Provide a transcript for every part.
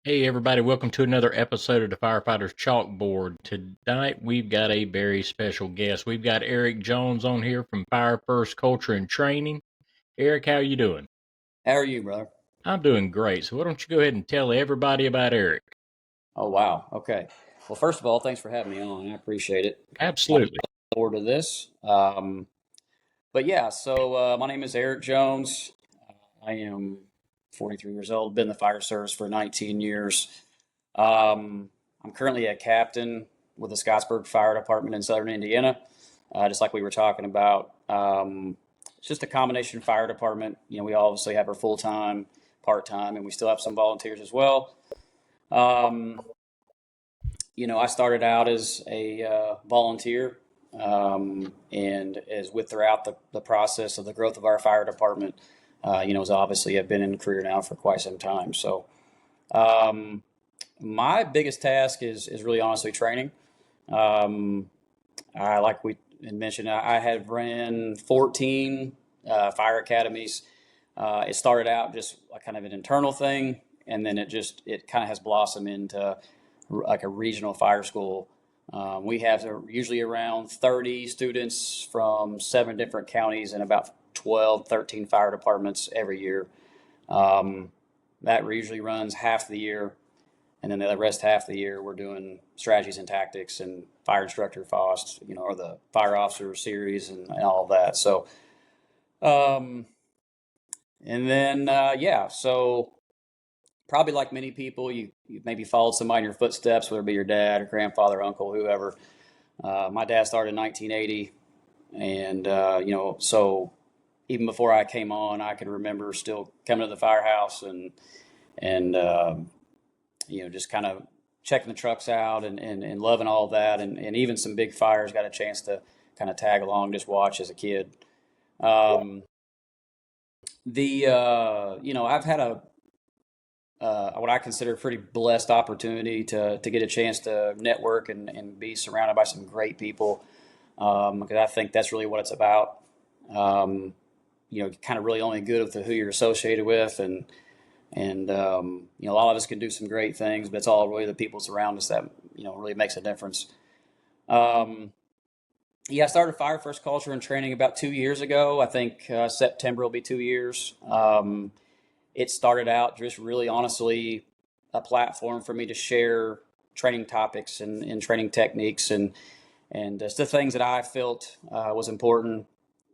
Hey everybody, welcome to another episode of the Firefighters Chalkboard. Tonight we've got a very special guest. We've got Eric Jones on here from Fire First Culture and Training. Eric, how you doing? How are you, brother? I'm doing great. So why don't you go ahead and tell everybody about Eric? Oh, wow. Okay. Well, first of all, thanks for having me on. I appreciate it. I look Absolutely. forward to this. But yeah, my name is Eric Jones. I am 43 years old, been in the fire service for 19 years. I'm currently a captain with the Scottsburg Fire Department in Southern Indiana, just like we were talking about. It's just a combination fire department. We obviously have our full time, part time, and we still have some volunteers as well. Um, I started out as a volunteer, and as with throughout the process of the growth of our fire department, as obviously I've been in career now for quite some time. So, um, my biggest task is really honestly training. Um, I like we had mentioned, I had ran 14 fire academies. It started out just like kind of an internal thing, and then it kind of has blossomed into like a regional fire school. We have usually around 30 students from 7 different counties and about 12, 13 fire departments every year. Um, that usually runs half the year, and then the rest half the year we're doing strategies and tactics and fire instructor FOST, or the fire officer series and all of that. Um, so probably like many people, you maybe followed somebody in your footsteps, whether it be your dad or grandfather, uncle, whoever. My dad started in 1980, and so even before I came on, I can remember still coming to the firehouse and just kind of checking the trucks out and loving all of that, and even some big fires got a chance to kind of tag along, just watch as a kid. Um, I've had a what I consider a pretty blessed opportunity to get a chance to network and be surrounded by some great people, because I think that's really what it's about. Um, kind of really only good with who you're associated with, and a lot of us can do some great things, but it's all really the people around us that really makes a difference. Um, yeah, I started Fire First Culture and Training about 2 years ago. I think September will be 2 years. It started out just really honestly a platform for me to share training topics and training techniques and just the things that I felt was important,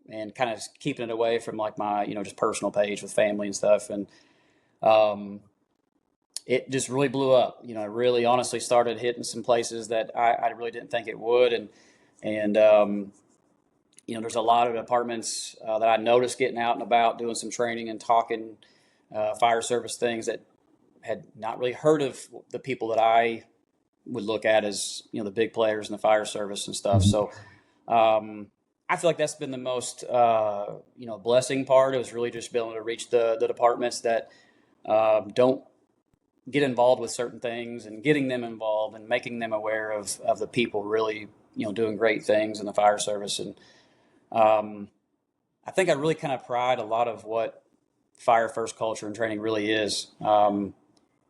and kind of keeping it away from like my just personal page with family and stuff. And um, it just really blew up. It really honestly started hitting some places that I really didn't think it would, and there's a lot of departments that I noticed getting out and about doing some training and talking fire service things that had not really heard of the people that I would look at as the big players in the fire service and stuff. So um, I feel like that's been the most blessing part. It was really just being able to reach the departments that don't get involved with certain things, and getting them involved and making them aware of the people really doing great things in the fire service. And um, I think I really kind of pride a lot of what fire first culture and training really is.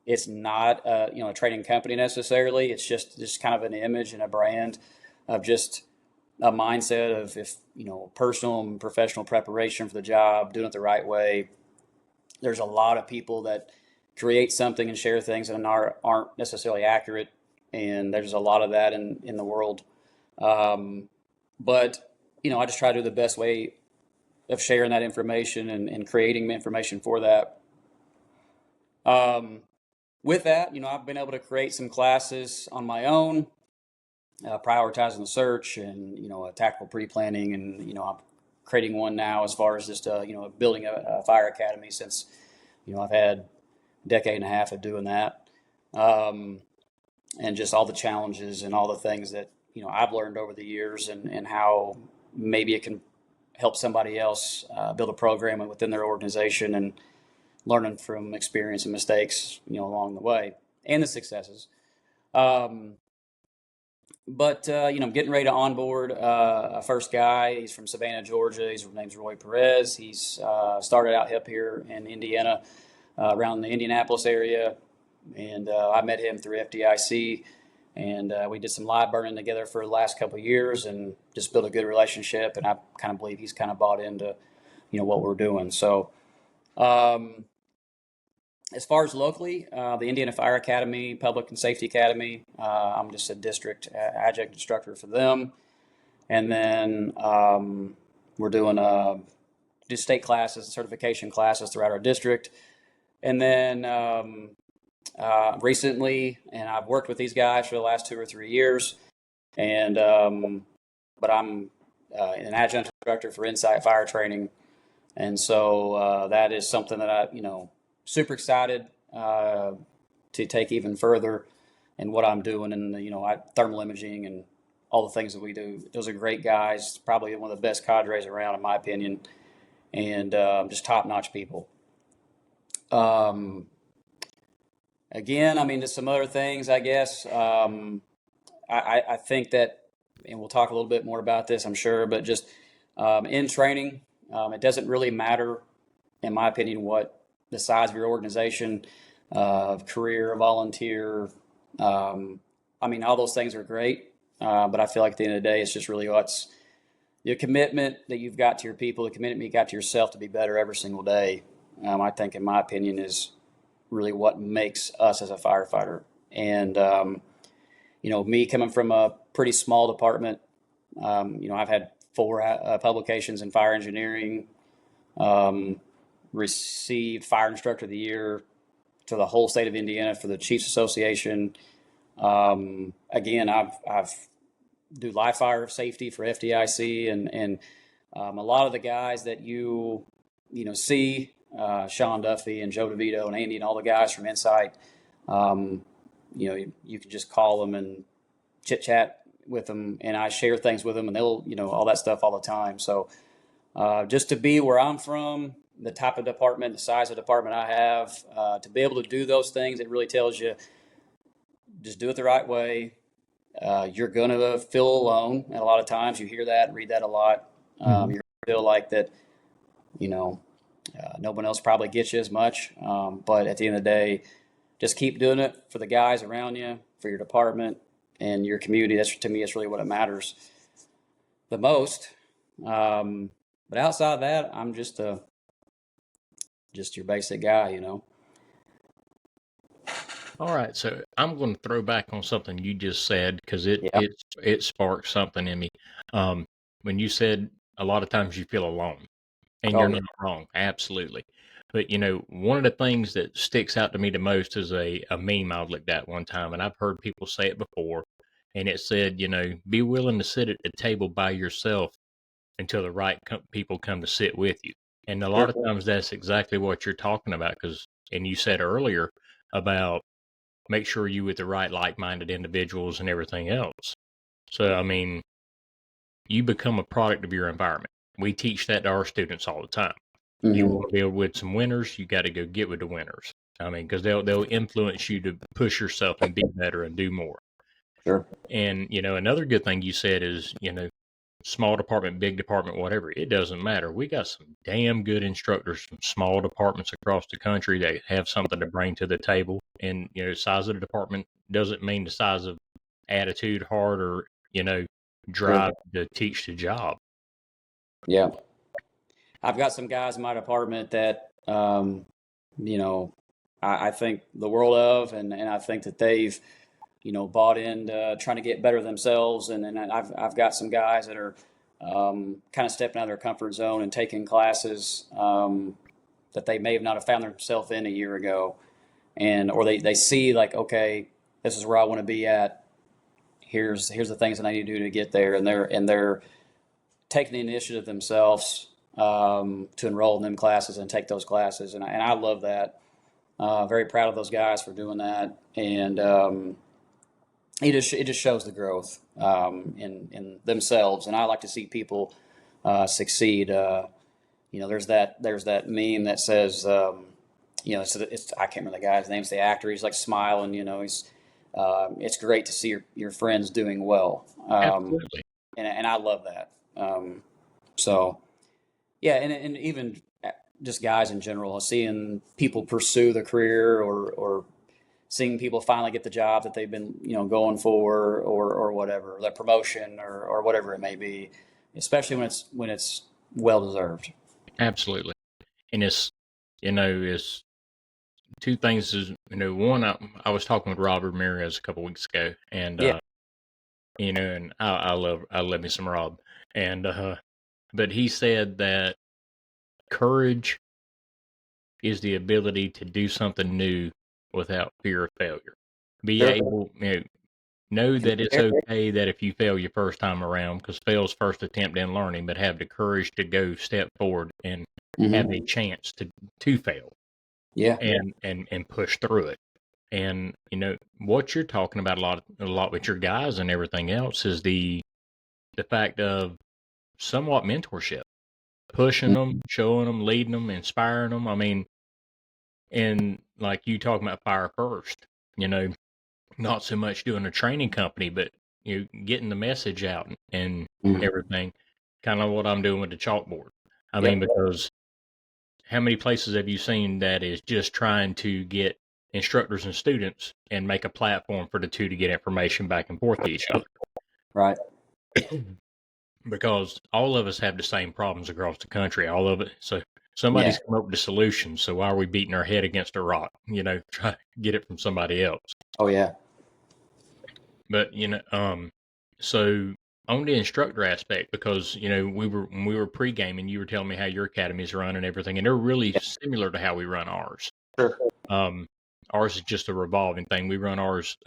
It's not a training company necessarily. It's just kind of an image and a brand of just a mindset of, if personal and professional preparation for the job, doing it the right way. There's a lot of people that create something and share things that aren't necessarily accurate, and there's a lot of that in the world. Um, but I just try to do the best way of sharing that information and creating information for that. Um, with that, I've been able to create some classes on my own, prioritizing the search and tactical pre-planning, and I'm creating one now as far as just building a fire academy, since I've had a decade and a half of doing that, um, and just all the challenges and all the things that I've learned over the years, and how maybe it can help somebody else build a program within their organization, and learning from experience and mistakes along the way, and the successes. Um, but I'm getting ready to onboard a first guy. He's from Savannah, Georgia. His name's Roy Perez. He's started out up here in Indiana, around the Indianapolis area. and I met him through FDIC, and we did some live burning together for the last couple of years, and just built a good relationship. And I kind of believe he's kind of bought into what we're doing. So um, as far as locally, the Indiana Fire Academy, Public and Safety Academy, I'm just a district adjunct instructor for them. And then we're doing just state classes and certification classes throughout our district. And then recently, and I've worked with these guys for the last 2 or 3 years, and but I'm an adjunct instructor for Insight Fire Training, and so that is something that super excited to take even further in what I'm doing, and thermal imaging and all the things that we do. Those are great guys, probably one of the best cadres around, in my opinion, and just top-notch people. Again, I mean, just some other things, I guess. I think that, and we'll talk a little bit more about this, I'm sure, but just in training, it doesn't really matter, in my opinion, what the size of your organization, career, volunteer. I mean, all those things are great, but I feel like at the end of the day, it's just really what's the commitment that you've got to your people, the commitment you got to yourself to be better every single day. I think, in my opinion, is really what makes us as a firefighter. And me coming from a pretty small department, I've had 4 publications in fire engineering, received Fire Instructor of the Year to the whole state of Indiana for the Chiefs Association. Again, I've do live fire safety for FDIC, and a lot of the guys that you see, Sean Duffy and Joe DeVito and Andy and all the guys from Insight, you can just call them and chit chat with them, and I share things with them, and they'll all that stuff all the time. So just to be where I'm from, the type of department, the size of department I have, to be able to do those things, it really tells you just do it the right way. You're going to feel alone, and a lot of times you hear that, read that a lot. You're going to feel like that, no one else probably gets you as much. But at the end of the day, just keep doing it for the guys around you, for your department and your community. That's, to me, that's really what matters the most. But outside of that, I'm just your basic guy. All right, so I'm going to throw back on something you just said because Yeah. it sparked something in me. When you said a lot of times you feel alone, and you're Oh, yeah. not wrong, absolutely. But one of the things that sticks out to me the most is a meme I looked at one time, and I've heard people say it before, and it said, be willing to sit at the table by yourself until the right people come to sit with you. And a lot Sure. of times that's exactly what you're talking about, and you said earlier about make sure you with the right like-minded individuals and everything else. So, I mean, you become a product of your environment. We teach that to our students all the time. You Mm-hmm. want to be with some winners, you got to go get with the winners. I mean, because they'll influence you to push yourself and be better and do more. Sure. And another good thing you said is small department, big department, whatever, it doesn't matter. We got some damn good instructors from small departments across the country that have something to bring to the table. And, size of the department doesn't mean the size of attitude, heart, or, Sure. drive to teach the job. Yeah. I've got some guys in my department that, I think the world of, and I think that they've, bought in trying to get better themselves. And I've got some guys that are kind of stepping out of their comfort zone and taking classes that they may have not have found themselves in a year ago. Or they see like, okay, this is where I want to be at. Here's the things that I need to do to get there. And they're taking the initiative themselves to enroll in them classes and take those classes. And I love that. Very proud of those guys for doing that. And it just shows the growth in themselves. And I like to see people succeed. There's that meme that says, it's I can't remember the guy's name. It's the actor. He's like smiling. It's great to see your friends doing well. Absolutely. And I love that. So yeah, and even just guys in general, seeing people pursue the career or seeing people finally get the job that they've been, going for, or whatever, that promotion, or whatever it may be, especially when it's well deserved. Absolutely. And it's two things is, one, I was talking with Rob Ramirez a couple weeks ago, and, Yeah. and I love me some Rob. And, but he said that courage is the ability to do something new without fear of failure. Be Sure. able, know that it's okay that if you fail your first time around, because fail's first attempt in learning, but have the courage to go step forward and have a chance to fail. Yeah. And push through it. And what you're talking about a lot with your guys and everything else is the fact of somewhat mentorship, pushing them, showing them, leading them, inspiring them. I mean, and like you talking about Fire First, not so much doing a training company, but getting the message out and everything. Kind of what I'm doing with the chalkboard. I mean, because how many places have you seen that is just trying to get instructors and students and make a platform for the two to get information back and forth to each other? Right. Because all of us have the same problems across the country, all of it. So somebody's come up with a solution. So why are we beating our head against a rock? Try to get it from somebody else. Oh yeah. But so on the instructor aspect, because when we were pre-gaming, you were telling me how your academies run and everything, and they're really similar to how we run ours. Sure. Ours is just a revolving thing. We run ours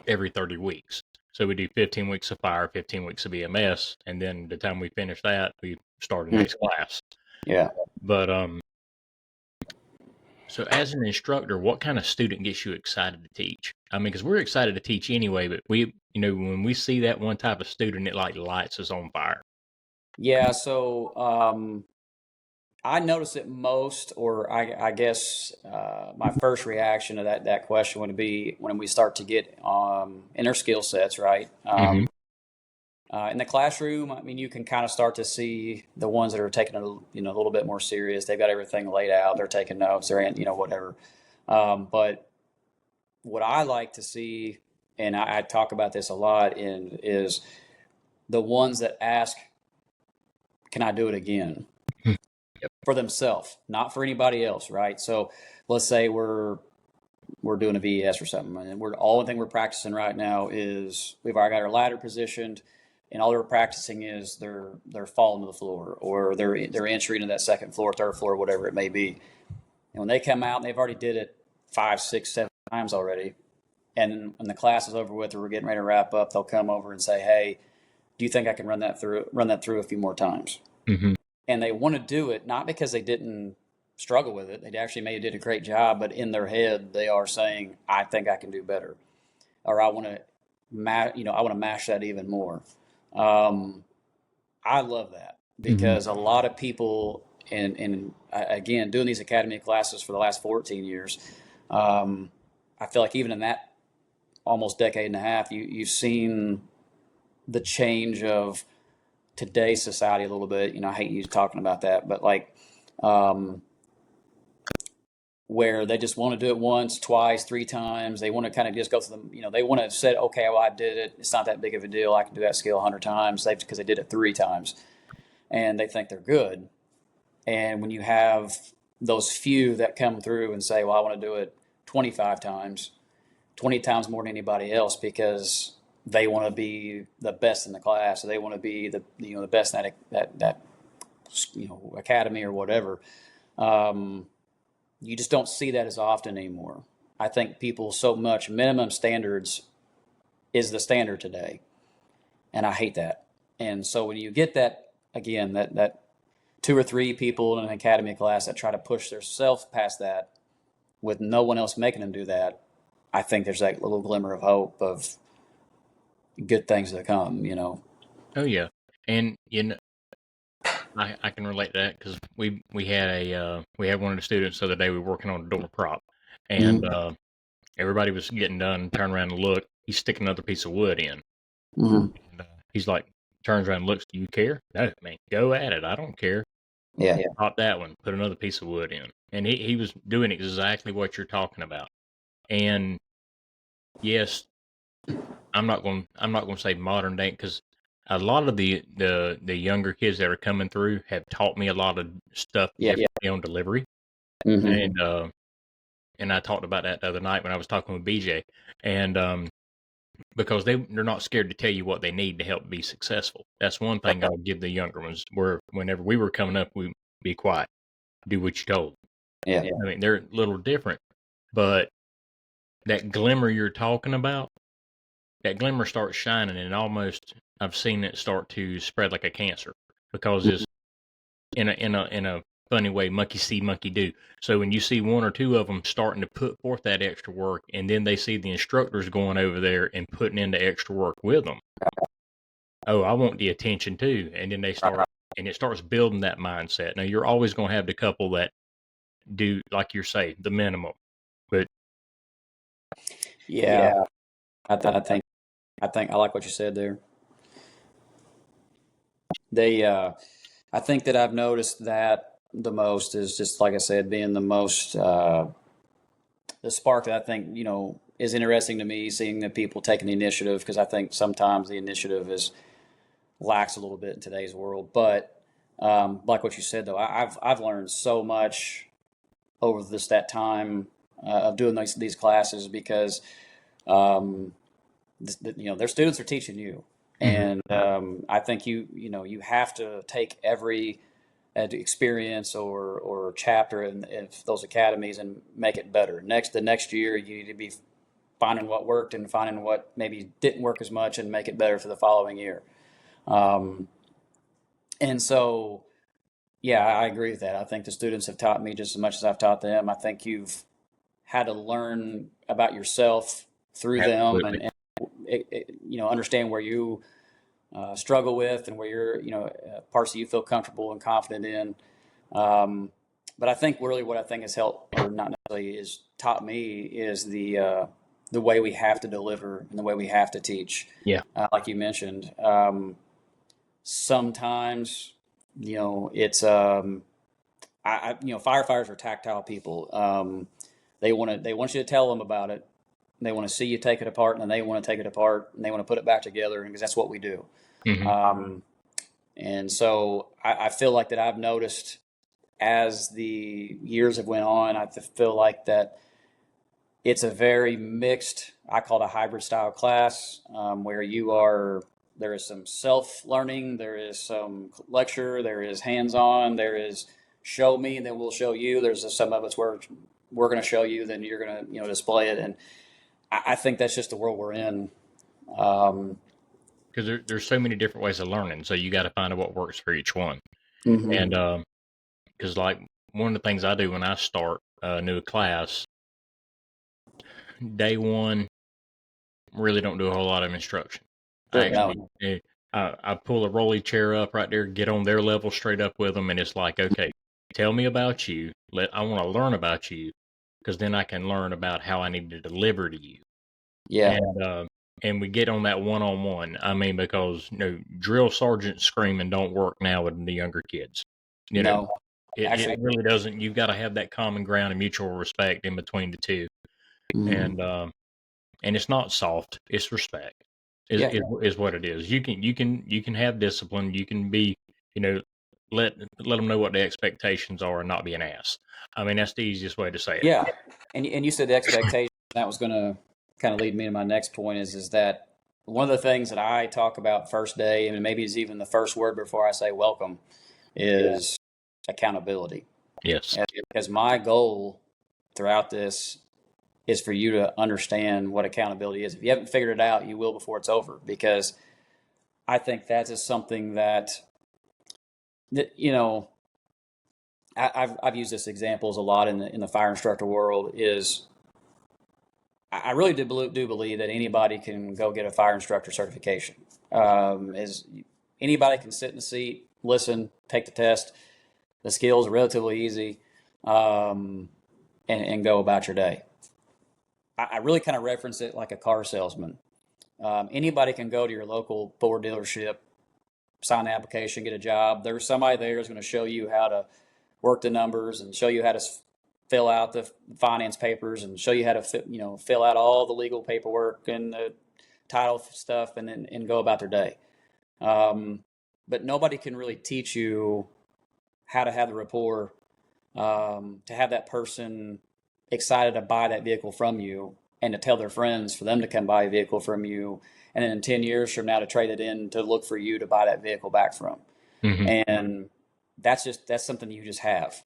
every 30 weeks. So we do 15 weeks of fire, 15 weeks of EMS, and then the time we finish that, we start the next class. Yeah. But so as an instructor, what kind of student gets you excited to teach? I mean, because we're excited to teach anyway, but we, when we see that one type of student, it like lights us on fire. Yeah. So I notice it most, or I guess my first reaction to that question would be when we start to get in their skill sets, right? In the classroom, I mean, you can kind of start to see the ones that are taking it, a little bit more serious. They've got everything laid out. They're taking notes. They're, whatever. But what I like to see, and I talk about this a lot, is the ones that ask, "Can I do it again?" For themselves, not for anybody else, right? So let's say we're doing a VES or something, and only thing we're practicing right now is we've already got our ladder positioned, and all they're practicing is they're falling to the floor, or they're entry into that second floor, third floor, whatever it may be. And when they come out, and they've already did it 5, 6, 7 times already, and when the class is over with, or we're getting ready to wrap up, they'll come over and say, "Hey, do you think I can run that through a few more times?" Mm-hmm. And they want to do it not because they didn't struggle with it. They actually maybe did a great job, but in their head they are saying, "I think I can do better," or "I want to, I want to mash that even more." I love that because a lot of people, and again, doing these academy classes for the last 14 years, I feel like even in that almost decade and a half, you've seen the change of today's society a little bit. I hate you talking about that, but like, where they just want to do it once, twice, 3 times. They want to kind of just go through them. They want to say, "Okay, well, I did it. It's not that big of a deal. I can do that skill 100 times," because they did it 3 times, and they think they're good. And when you have those few that come through and say, "Well, I want to do it 25 times, 20 times more than anybody else," because they want to be the best in the class, or they want to be the best in that academy or whatever. You just don't see that as often anymore. I think people so much minimum standards is the standard today, and I hate that. And so when you get that again, that 2 or 3 people in an academy class that try to push themselves past that with no one else making them do that, I think there's that little glimmer of hope of good things to come. Oh yeah, and I can relate to that because we had one of the students the other day. We were working on a door prop, and everybody was getting done. Turn around and look. He's sticking another piece of wood in. And, he's like, turns around and looks. "Do you care?" "No, man, go at it. I don't care." Yeah. Pop that one. Put another piece of wood in, and he was doing exactly what you're talking about. And yes, I'm not going to say modern day, because a lot of the younger kids that are coming through have taught me a lot of stuff differently on delivery. Mm-hmm. And I talked about that the other night when I was talking with BJ, and because they're not scared to tell you what they need to help be successful. That's one thing I'll give the younger ones. Where whenever we were coming up, we be quiet, do what you're told. Yeah. I mean, they're a little different, but that glimmer you're talking about, that glimmer starts shining, and almost I've seen it start to spread like a cancer, because it's in a funny way, monkey see, monkey do. So when you see one or two of them starting to put forth that extra work, and then they see the instructors going over there and putting in the extra work with them, oh, I want the attention too. And then they start, and it starts building that mindset. Now, you're always going to have the couple that do, like you say, the minimum. But Yeah. I think I like what you said there. I think that I've noticed that the most is just like I said, being the most the spark that I think is interesting to me, seeing the people taking the initiative, because I think sometimes the initiative is lacks a little bit in today's world. But like what you said though, I've learned so much over that time of doing these classes, because um, their students are teaching you, and I think you have to take every experience or chapter in those academies and make it better. The next year, you need to be finding what worked and finding what maybe didn't work as much and make it better for the following year. Um, and so, yeah, I agree with that. I think the students have taught me just as much as I've taught them. I think you've had to learn about yourself through them, absolutely, and understand where you struggle with and where you're, parts that you feel comfortable and confident in. But I think really what I think has helped, or not necessarily, is taught me is the way we have to deliver and the way we have to teach. yeah, Like you mentioned, sometimes it's firefighters are tactile people. They want you to tell them about it. They want to see you take it apart, and then they want to take it apart and they want to put it back together, because that's what we do. hmm Um, and so I feel like that I've noticed as the years have went on, I feel like that it's a very mixed, I call it a hybrid style class, where there is some self learning, there is some lecture, there is hands on, there is show me, and then we'll show you. There's some of us where we're going to show you, then you're going to display it. And I think that's just the world we're in. Um, because there's so many different ways of learning, so you got to find out what works for each one. mhm. And because like one of the things I do when I start a new class, day one, really don't do a whole lot of instruction. I Sure, no. actually, I pull a rolly chair up right there, get on their level straight up with them, and it's like, okay, tell me about you. I want to learn about you, because then I can learn about how I need to deliver to you. Yeah, And we get on that one on one. I mean, because drill sergeant screaming don't work now with the younger kids. You know, no. it Actually, really doesn't. You've got to have that common ground and mutual respect in between the two. mhm. And it's not soft, it's respect, is, Yeah, is is what it is. You can have discipline. You can be, you know let them know what the expectations are and not be an ass. I mean, that's the easiest way to say it. yeah. And you said the expectation. That was going to kind of lead me to my next point is that one of the things that I talk about first day, and maybe it's even the first word before I say welcome, is accountability. Yes. Because my goal throughout this is for you to understand what accountability is. If you haven't figured it out, you will before it's over. Because I think that is something that I've used this examples a lot in the fire instructor world. Is I really do believe that anybody can go get a fire instructor certification. Is anybody can sit in the seat, listen, take the test. The skills are relatively easy, um, and go about your day. I really kind of reference it like a car salesman. Anybody can go to your local Ford dealership, sign the application, get a job. There's somebody there who's going to show you how to work the numbers and show you how to fill out the finance papers and show you how to fill out all the legal paperwork and the title stuff, and then go about their day. But nobody can really teach you how to have the rapport, to have that person excited to buy that vehicle from you, and to tell their friends for them to come buy a vehicle from you, and then in 10 years from now to trade it in to look for you to buy that vehicle back from. And that's something you just have.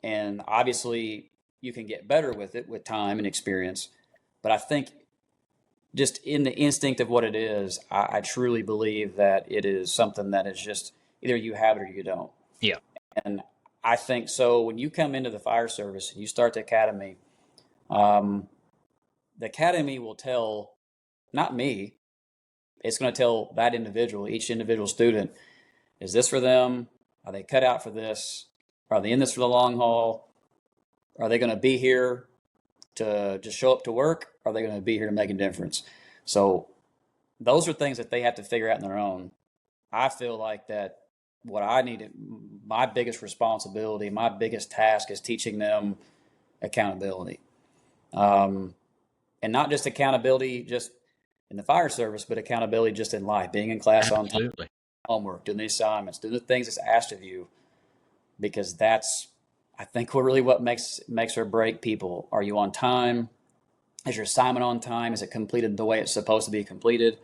And obviously you can get better with it with time and experience. But I think just in the instinct of what it is, I truly believe that it is something that is just either you have it or you don't. Yeah. And I think so when you come into the fire service and you start the academy will tell, not me, it's going to tell that individual, each individual student, is this for them? Are they cut out for this? Are they in this for the long haul? Are they going to be here to just show up to work? Are they going to be here to make a difference? So those are things that they have to figure out on their own. I feel like that what I need, my biggest responsibility, my biggest task is teaching them accountability. And not just accountability just in the fire service, but accountability just in life, being in class on time, homework, doing the assignments, doing the things that's asked of you, because that's, I think, really what makes or break people. Are you on time? Is your assignment on time? Is it completed the way it's supposed to be completed?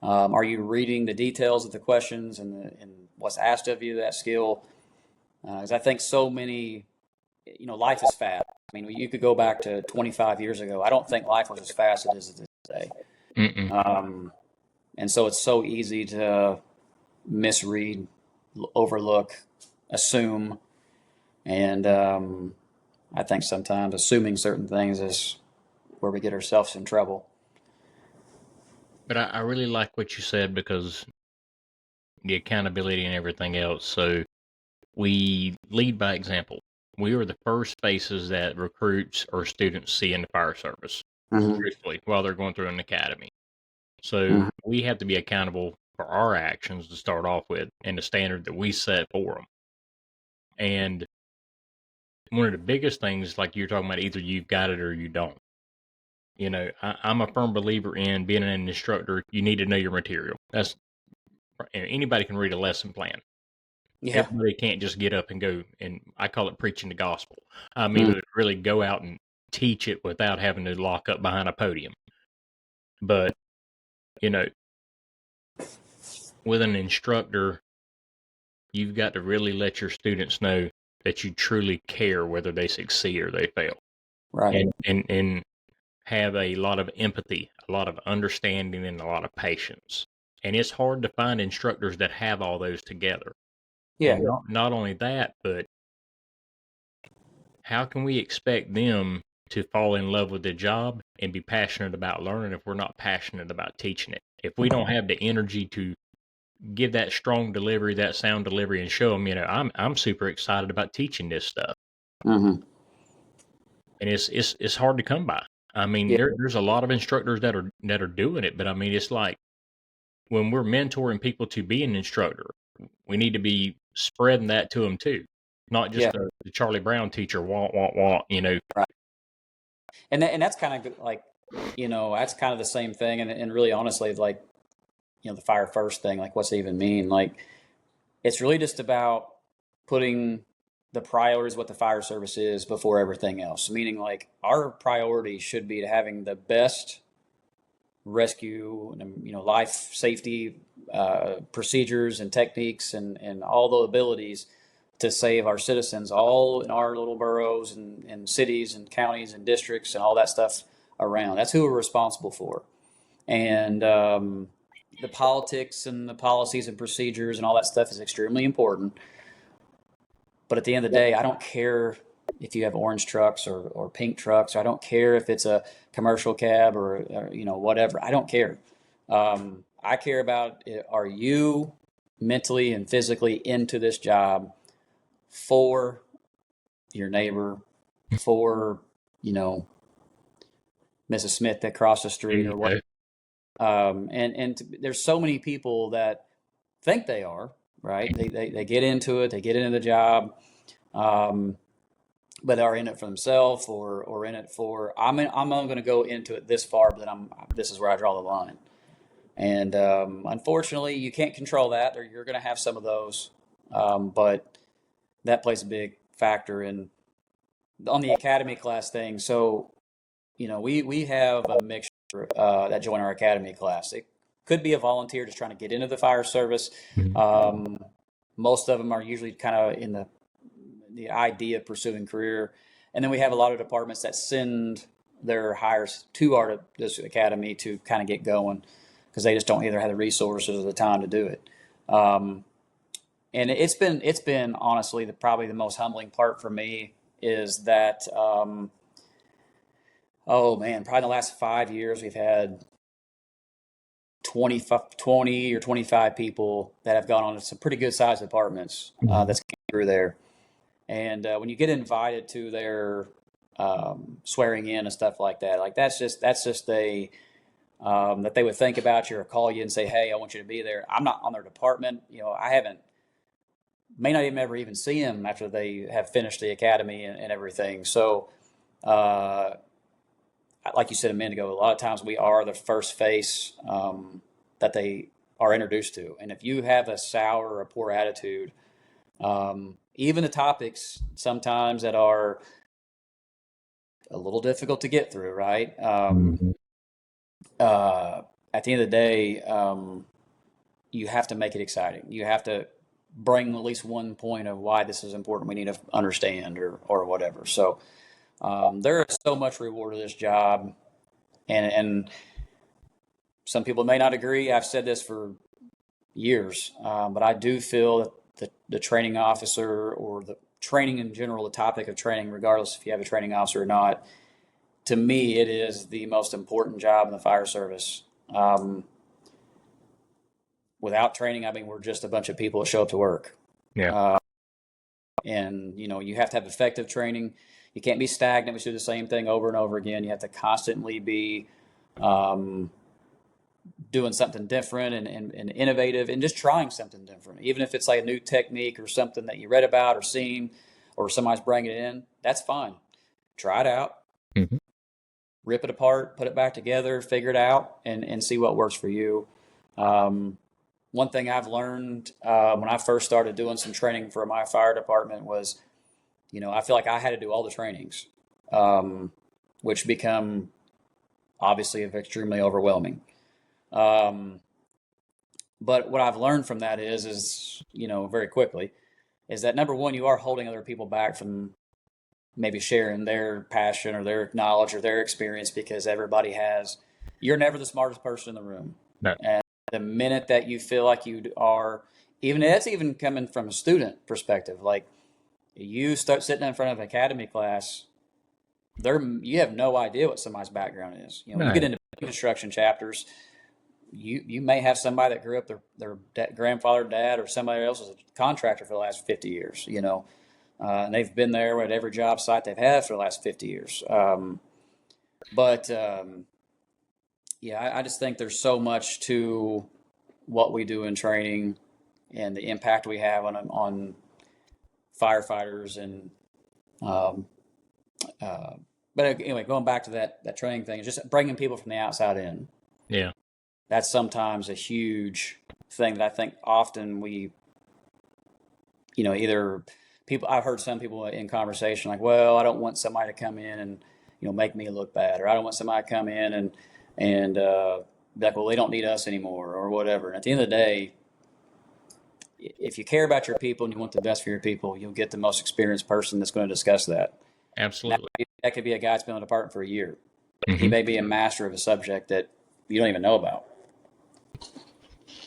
Are you reading the details of the questions and what's asked of you, that skill? Because I think so many, life is fast. I mean, you could go back to 25 years ago. I don't think life was as fast as it is today. And so it's so easy to misread, overlook, assume. And I think sometimes assuming certain things is where we get ourselves in trouble. But I really like what you said, because the accountability and everything else. So we lead by example. We are the first faces that recruits or students see in the fire service, truthfully, while they're going through an academy. So we have to be accountable for our actions to start off with, and the standard that we set for them. And one of the biggest things, like you're talking about, either you've got it or you don't. I'm a firm believer in being an instructor. You need to know your material. That's anybody can read a lesson plan. Yeah. Everybody can't just get up and go, and I call it preaching the gospel. I mean, really go out and teach it without having to lock up behind a podium. But, with an instructor, you've got to really let your students know that you truly care whether they succeed or they fail. Right. And have a lot of empathy, a lot of understanding, and a lot of patience. And it's hard to find instructors that have all those together. Yeah. Not only that, but how can we expect them to fall in love with the job and be passionate about learning if we're not passionate about teaching it? If we don't have the energy to give that strong delivery, that sound delivery, and show them, I'm super excited about teaching this stuff. And it's hard to come by. I mean, there's a lot of instructors that are doing it, but I mean, it's like when we're mentoring people to be an instructor, we need to be spreading that to them too, not just the Charlie Brown teacher, want, Right. And that's kind of like, that's kind of the same thing. And really, honestly, like, the fire first thing, like, what's it even mean? Like, it's really just about putting the priorities, what the fire service is, before everything else. Meaning, like, our priority should be to having the best rescue and, life safety procedures and techniques and all the abilities to save our citizens, all in our little boroughs and cities and counties and districts and all that stuff around. That's who we're responsible for. And the politics and the policies and procedures and all that stuff is extremely important. But at the end of the day, I don't care if you have orange trucks or pink trucks. Or I don't care if it's a commercial cab or whatever. I don't care. I care about, are you mentally and physically into this job for your neighbor, for, Mrs. Smith that crossed the street or what. And there's so many people that think they are, right? They get into it, they get into the job. but are in it for themselves or in it for I'm only going to go into it this far, but then this is where I draw the line. And unfortunately, you can't control that, or you're going to have some of those. But that plays a big factor in on the academy class thing. So, we have a mixture that join our academy class. It could be a volunteer just trying to get into the fire service. Mhm. Most of them are usually kind of in the idea of pursuing career. And then we have a lot of departments that send their hires to this academy to kind of get going because they just don't either have the resources or the time to do it. And it's been honestly probably the most humbling part for me is that oh man, probably in the last 5 years we've had 20 or 25 people that have gone on to some pretty good sized departments that's came through there. And when you get invited to their swearing in and stuff like that, like that's just a that they would think about you or call you and say, "Hey, I want you to be there." I'm not on their department. I may not even see them after they have finished the academy and everything. So, like you said a minute ago, a lot of times we are the first face that they are introduced to. And if you have a sour or a poor attitude, even the topics sometimes that are a little difficult to get through, right? At the end of the day, you have to make it exciting. You have to bring at least one point of why this is important. We need to understand or whatever. So there is so much reward to this job, and some people may not agree. I've said this for years, but I do feel that the training officer or the training in general, the topic of training, regardless if you have a training officer or not, to me, it is the most important job in the fire service. Without training, I mean, we're just a bunch of people that show up to work. Yeah. And, you have to have effective training. You can't be stagnant. We do the same thing over and over again. You have to constantly be doing something different and innovative and just trying something different. Even if it's like a new technique or something that you read about or seen or somebody's bringing it in, that's fine. Try it out. Mm-hmm. Rip it apart, put it back together, figure it out, and see what works for you. One thing I've learned when I first started doing some training for my fire department was, I feel like I had to do all the trainings, which become obviously extremely overwhelming. But what I've learned from that is very quickly, is that number one, you are holding other people back from maybe sharing their passion or their knowledge or their experience because you're never the smartest person in the room. No. And the minute that you feel like you are, that's even coming from a student perspective, like you start sitting in front of an academy class, you have no idea what somebody's background is. You get into construction chapters, you may have somebody that grew up their grandfather, dad, or somebody else was a contractor for the last 50 years, and they've been there at every job site they've had for the last 50 years. I just think there's so much to what we do in training and the impact we have on firefighters. And but anyway, going back to that training thing, is just bringing people from the outside in. Yeah, that's sometimes a huge thing that I think often we, either people. I've heard some people in conversation like, "Well, I don't want somebody to come in and make me look bad," or "I don't want somebody to come in and be like, well, they don't need us anymore," or whatever. And at the end of the day, if you care about your people and you want the best for your people, you'll get the most experienced person that's going to discuss that. absolutely. That could be a guy that's been in the department for a year. Mm-hmm. He may be a master of a subject that you don't even know about.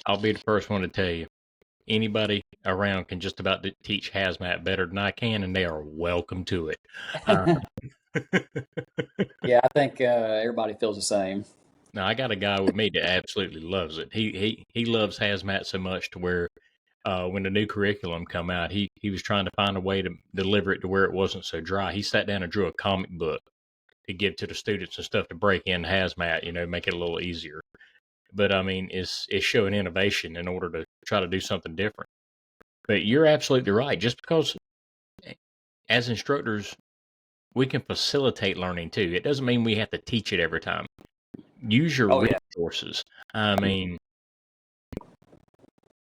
I'll be the first one to tell you, anybody around can just about teach hazmat better than I can, and they are welcome to it. Yeah, I think everybody feels the same. Now, I got a guy with me that absolutely loves it. He loves hazmat so much to where when the new curriculum come out, he was trying to find a way to deliver it to where it wasn't so dry. He sat down and drew a comic book to give to the students and stuff to break in hazmat, make it a little easier. But I mean, it's showing innovation in order to try to do something different. But you're absolutely right. Just because as instructors, we can facilitate learning too. It doesn't mean we have to teach it every time. Use your Oh yeah. resources. I mean,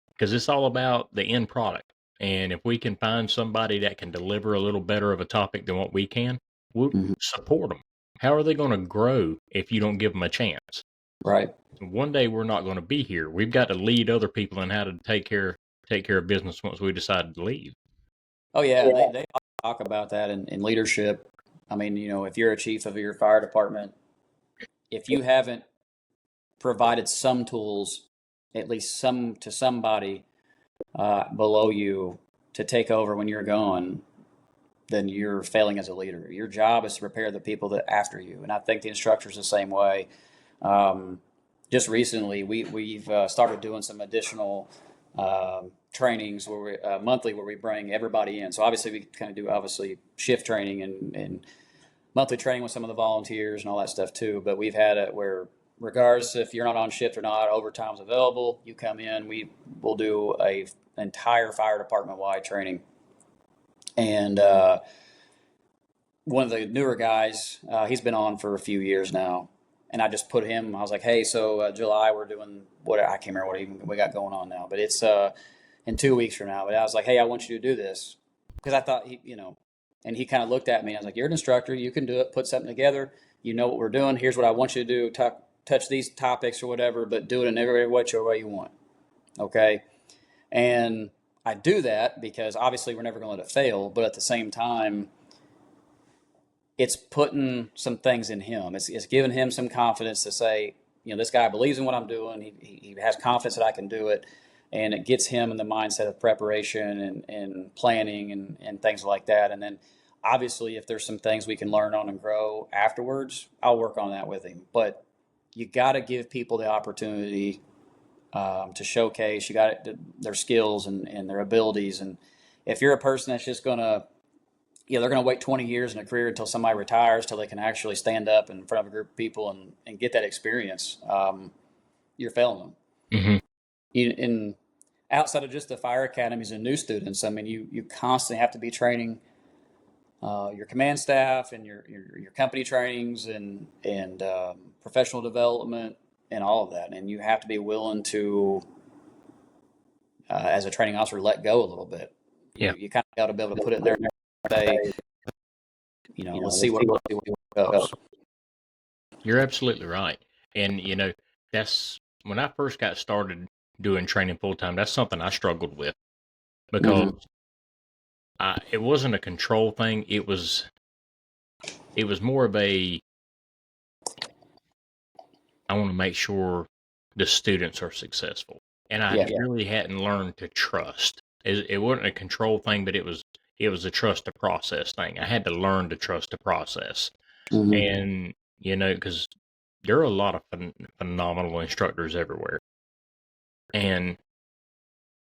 because it's all about the end product. And if we can find somebody that can deliver a little better of a topic than what we can, we'll Mhm. support them. How are they going to grow if you don't give them a chance? Right. One day we're not going to be here. We've got to lead other people in how to take care of business once we decide to leave. Oh yeah, and they talk about that in leadership. I mean, if you're a chief of your fire department, if you haven't provided some tools, at least some to somebody below you to take over when you're gone, then you're failing as a leader. Your job is to prepare the people that after you, and I think the instructors the same way. Um, just recently, we've started doing some additional trainings where we monthly where we bring everybody in. So obviously we kind of do obviously shift training and monthly training with some of the volunteers and all that stuff too. But we've had it where regardless if you're not on shift or not, overtime's available. You come in, we will do a entire fire department wide training. And one of the newer guys, he's been on for a few years now, and I just put him. I was like, "Hey, so July we're doing what I can't remember what even we got going on now, but it's in 2 weeks from now." But I was like, "Hey, I want you to do this," because I thought and he kind of looked at me. I was like, "You're an instructor. You can do it. Put something together. You know what we're doing. Here's what I want you to do. Touch these topics or whatever, but do it in every way you want." Okay, and I do that because obviously we're never going to let it fail, but at the same time it's putting some things in him. It's giving him some confidence to say, this guy believes in what I'm doing. He has confidence that I can do it. And it gets him in the mindset of preparation and planning and things like that. And then obviously, if there's some things we can learn on and grow afterwards, I'll work on that with him. But you got to give people the opportunity to showcase. You got their skills and their abilities. And if you're a person that's just going to they're going to wait 20 years in a career until somebody retires till they can actually stand up in front of a group of people and get that experience. You're failing them. Mm-hmm. In outside of just the fire academies and new students, I mean, you constantly have to be training your command staff and your company trainings and professional development and all of that. And you have to be willing to, as a training officer, let go a little bit. Yeah. You kind of got to be able to put it in there and say, let's see what goes. You're absolutely right. And, that's when I first got started doing training full time, that's something I struggled with because it wasn't a control thing. It was more of I want to make sure the students are successful. And I really hadn't learned to trust. It wasn't a control thing, but it was a trust the process thing. I had to learn to trust the process. And, because there are a lot of phenomenal instructors everywhere. And,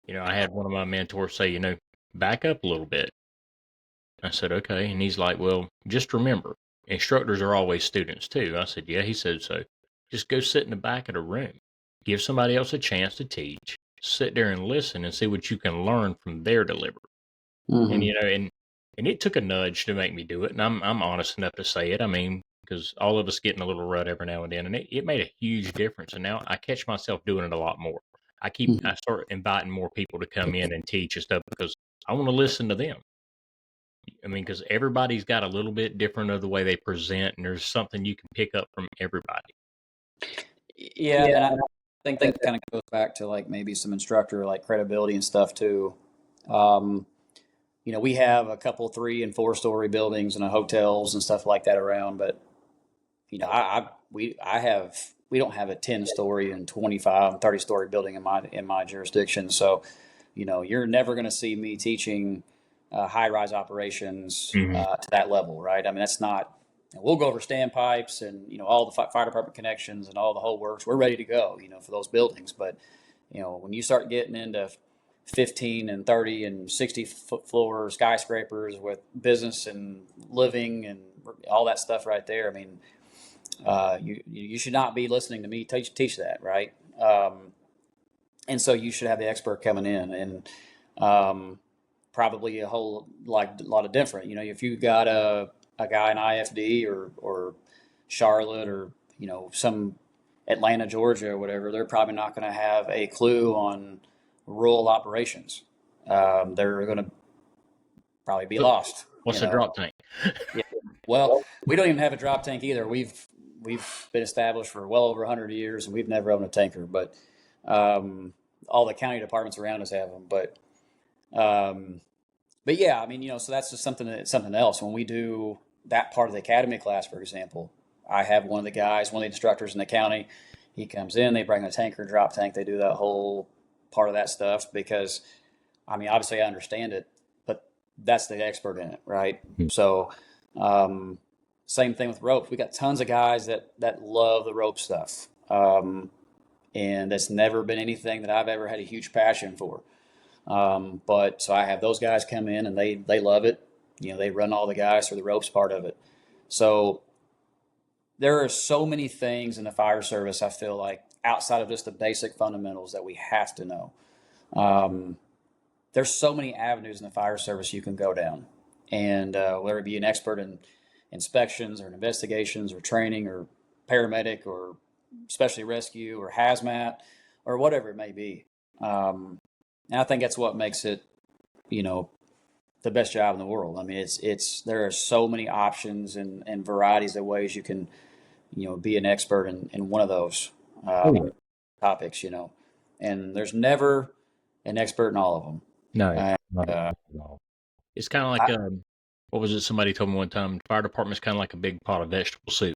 I had one of my mentors say, back up a little bit. I said, okay. And he's like, well, just remember, instructors are always students too. I said, yeah. He said, so just go sit in the back of the room, give somebody else a chance to teach, sit there and listen and see what you can learn from their delivery. And, and it took a nudge to make me do it. And I'm honest enough to say it. I mean, because all of us get in a little rut every now and then, and it made a huge difference. And now I catch myself doing it a lot more. I start inviting more people to come in and teach and stuff because I want to listen to them. I mean, because everybody's got a little bit different of the way they present, and there's something you can pick up from everybody. Yeah, and I think that kind of goes back to like maybe some instructor like credibility and stuff too. We have a couple 3 and 4 story buildings and hotels and stuff like that around, but we don't have a 10-story and 25 and 30-story building in my jurisdiction. So, you're never going to see me teaching high-rise operations to that level, right? I mean, that's not. We'll go over standpipes and all the fire department connections and all the whole works. We're ready to go, for those buildings. But when you start getting into 15 and 30 and 60-foot floor skyscrapers with business and living and all that stuff right there, I mean, you should not be listening to me teach that, right? And so you should have the expert coming in and probably a whole lot of different. If you got a guy in IFD or Charlotte or, some Atlanta, Georgia or whatever, they're probably not going to have a clue on rural operations. They're going to probably be lost, What's a drop tank? Yeah. Well, we don't even have a drop tank either. We've been established for well over 100 years, and we've never owned a tanker. But all the county departments around us have them. Um, but yeah, I mean, so that's just something else. When we do that part of the academy class, for example, I have one of the instructors in the county. He comes in, they bring a tanker, drop tank, they do that whole part of that stuff because, I mean, obviously I understand it, but that's the expert in it, right? So, same thing with ropes. We got tons of guys that love the rope stuff, and that's never been anything that I've ever had a huge passion for. But so I have those guys come in and they love it. They run all the guys through the ropes part of it. So there are so many things in the fire service, I feel like, outside of just the basic fundamentals that we have to know. There's so many avenues in the fire service you can go down. And whether it be an expert in inspections or investigations or training or paramedic or specialty rescue or hazmat or whatever it may be. And I think that's what makes it, the best job in the world. I mean, there are so many options and varieties of ways you can, be an expert in one of those topics, and there's never an expert in all of them. No, not at all. It's kind of like what was it? Somebody told me one time. Fire department's kind of like a big pot of vegetable soup.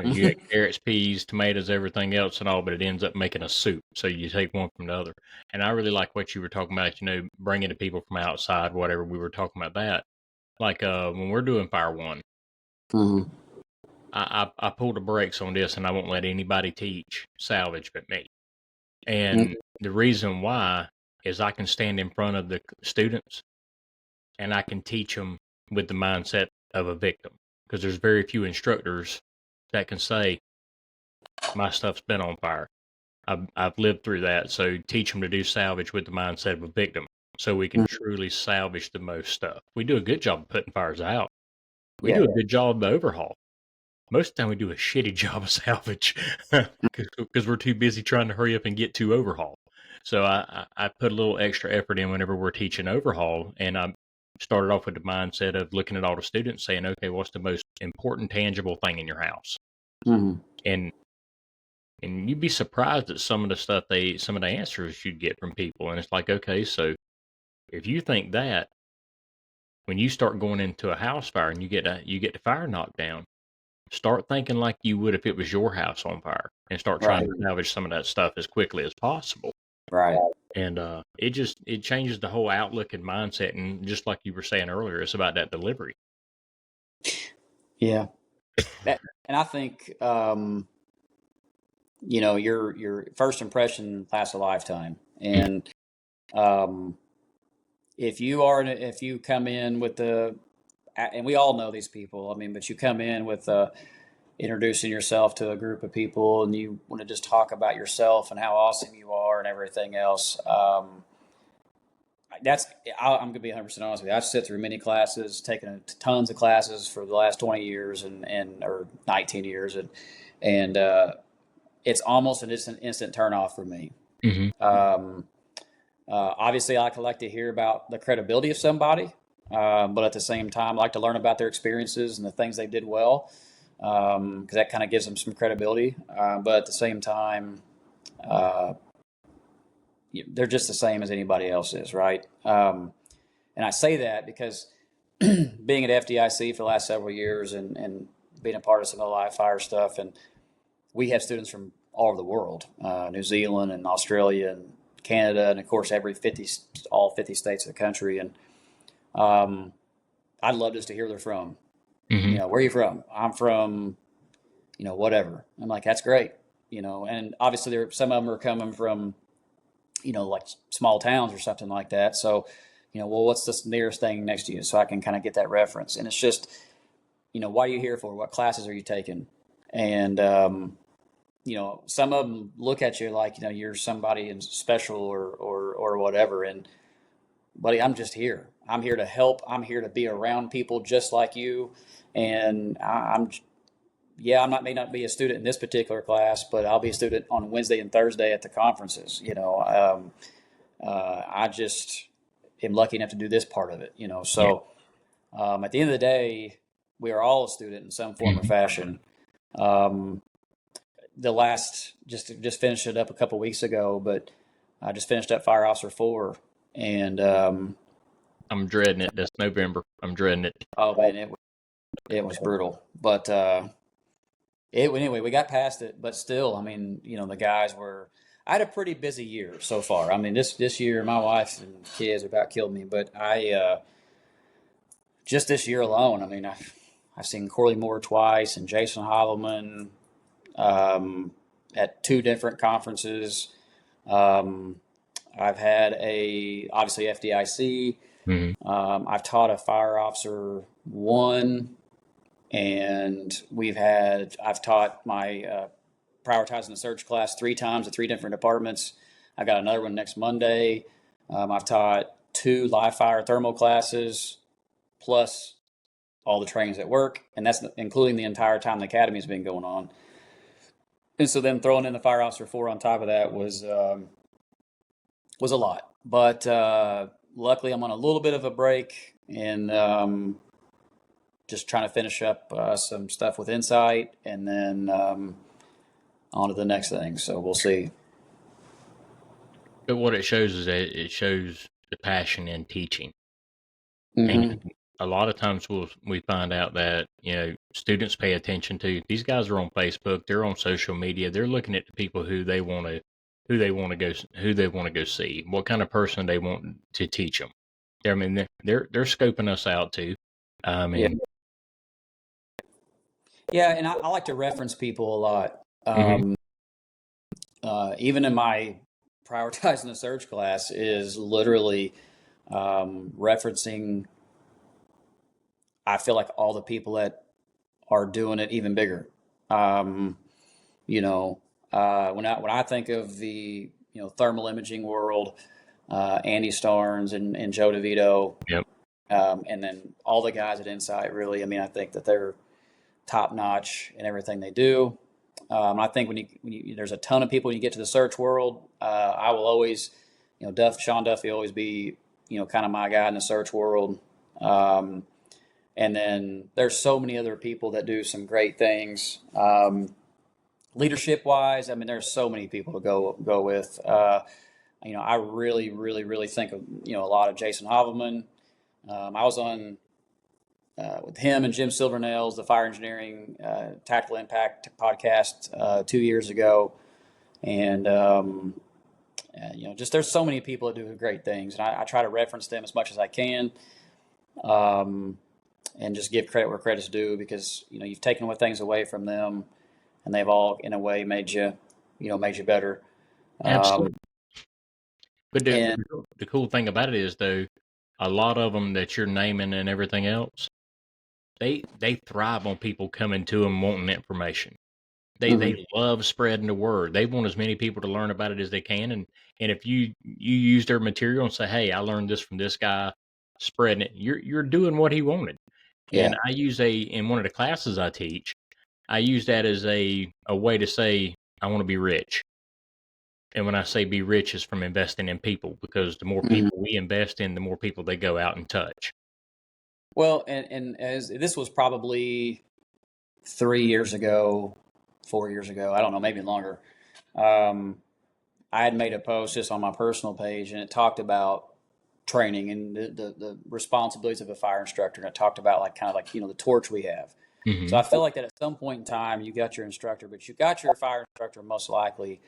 You get carrots, peas, tomatoes, everything else, and all, but it ends up making a soup. So you take one from the other. And I really like what you were talking about. Bringing the people from outside, whatever we were talking about that. Like when we're doing Fire One, Mm-hmm. I pull the brakes on this, and I won't let anybody teach salvage but me. And the reason why is I can stand in front of the students and I can teach them with the mindset of a victim, because there's very few instructors that can say my stuff's been on fire. I've lived through that. So teach them to do salvage with the mindset of a victim, so we can truly salvage the most stuff. We do a good job of putting fires out. We do a good job of overhaul. Most of the time we do a shitty job of salvage because we're too busy trying to hurry up and get to overhaul. So I put a little extra effort in whenever we're teaching overhaul, and I started off with the mindset of looking at all the students saying, okay, what's the most important tangible thing in your house? Mm-hmm. And you'd be surprised at some of the answers you'd get from people. And it's like, okay, so if you think that, when you start going into a house fire and you get the fire knocked down, start thinking like you would if it was your house on fire, and start trying to salvage some of that stuff as quickly as possible. Right. And it changes the whole outlook and mindset. And just like you were saying earlier, it's about that delivery. Yeah. And I think, your first impression lasts a lifetime. And if you come in with and we all know these people, I mean, but you come in with introducing yourself to a group of people and you want to just talk about yourself and how awesome you are and everything else. I'm going to be 100% honest with you. I've sit through many classes, taken tons of classes for the last 20 years or 19 years. And it's almost an instant turnoff for me. Mm-hmm. Obviously, I like to hear about the credibility of somebody, but at the same time, I like to learn about their experiences and the things they did well, because that kind of gives them some credibility. But at the same time, they're just the same as anybody else is, right? And I say that because being at FDIC for the last several years and being a part of some of the live fire stuff, and we have students from all over the world, New Zealand and Australia and Canada, and of course all 50 states of the country. And I'd love just to hear they're from. Mm-hmm. Where are you from? I'm from, whatever. I'm like, that's great. And obviously some of them are coming from, like small towns or something like that. So, well, what's the nearest thing next to you? So I can kind of get that reference. And it's just, what are you here for? What classes are you taking? And, some of them look at you like, you're somebody special or whatever. And buddy, I'm just here. I'm here to help. I'm here to be around people just like you. And yeah, may not be a student in this particular class, but I'll be a student on Wednesday and Thursday at the conferences. I just am lucky enough to do this part of it. Yeah. So at the end of the day, we are all a student in some form or Mhm. fashion. Um, the last just finished it up a couple weeks ago, but I just finished up Fire Officer 4, and I'm dreading it this November. I'm dreading it. oh man, it was brutal. But anyway, we got past it. But still, I mean, the guys were. I had a pretty busy year so far. I mean, this year, my wife and kids about killed me. But I just this year alone, I mean, I've seen Corley Moore twice and Jason Hovelman at 2 different conferences. Um, I've had obviously FDIC. Hmm. I've taught a Fire Officer 1, and I've taught my prioritizing the search class 3 times at 3 different departments. I got another one next Monday. I've taught 2 live fire thermal classes, plus all the trainings at work, and that's including the entire time the academy's been going on. And so then throwing in the Fire Officer 4 on top of that was a lot. But luckily, I'm on a little bit of a break, and just trying to finish up some stuff with Insight, and then on to the next thing. So we'll see. But what it shows is that it shows the passion in teaching. Mm-hmm. And a lot of times we find out that students pay attention to these guys are on Facebook, they're on social media, they're looking at the people who they want to go see, what kind of person they want to teach them. I mean, they're scoping us out too. I mean, Yeah, and I like to reference people a lot. mhm. Even in my prioritizing the search class is literally referencing. I feel like all the people that are doing it even bigger. Um, when I think of the thermal imaging world, Andy Starnes and Joe DeVito, Yep. and then all the guys at Insight. Really, I mean, I think that they're top notch in everything they do. I think when you there's a ton of people when you get to the search world. I will always, Sean Duffy will always be, kind of my guy in the search world. Um, and then there's so many other people that do some great things. Leadership wise, I mean, there's so many people to go with. I really, really, really think of a lot of Jason Hovelman. I was on with him and Jim Silvernails, the Fire Engineering Tactical Impact podcast 2 years ago, and just there's so many people that do great things, and I try to reference them as much as I can, and just give credit where credit's due, because you've taken things away from them, and they've all in a way made you better. Absolutely. But And the cool thing about it is, though, a lot of them that you're naming and everything else, they thrive on people coming to them wanting information. They love spreading the word. They want as many people to learn about it as they can. And if you use their material and say, "Hey, I learned this from this guy," spreading it, you're doing what he wanted. And yeah, I use in one of the classes I teach, I use that as a way to say I want to be rich. And when I say be rich, is from investing in people, because the more Mhm. people we invest in, the more people they go out and touch. Well, and as this was probably 3 years ago, 4 years ago, I don't know, maybe longer. Um, I had made a post just on my personal page, and it talked about training and the responsibilities of a fire instructor, and it talked about kind of like the torch we have. So Hmm. I feel like that at some point in time you got your instructor, but you got your fire instructor most likely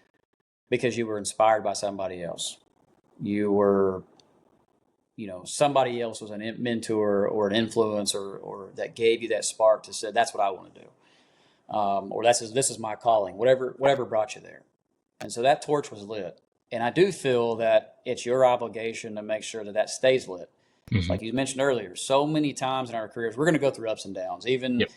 because you were inspired by somebody else. You were, somebody else was a mentor or an influence, or that gave you that spark to say, that's what I want to do. Or this is my calling, whatever brought you there. And so that torch was lit. And I do feel that it's your obligation to make sure that stays lit. So Hmm. like you mentioned earlier, so many times in our careers, we're going to go through ups and downs. Even Yep.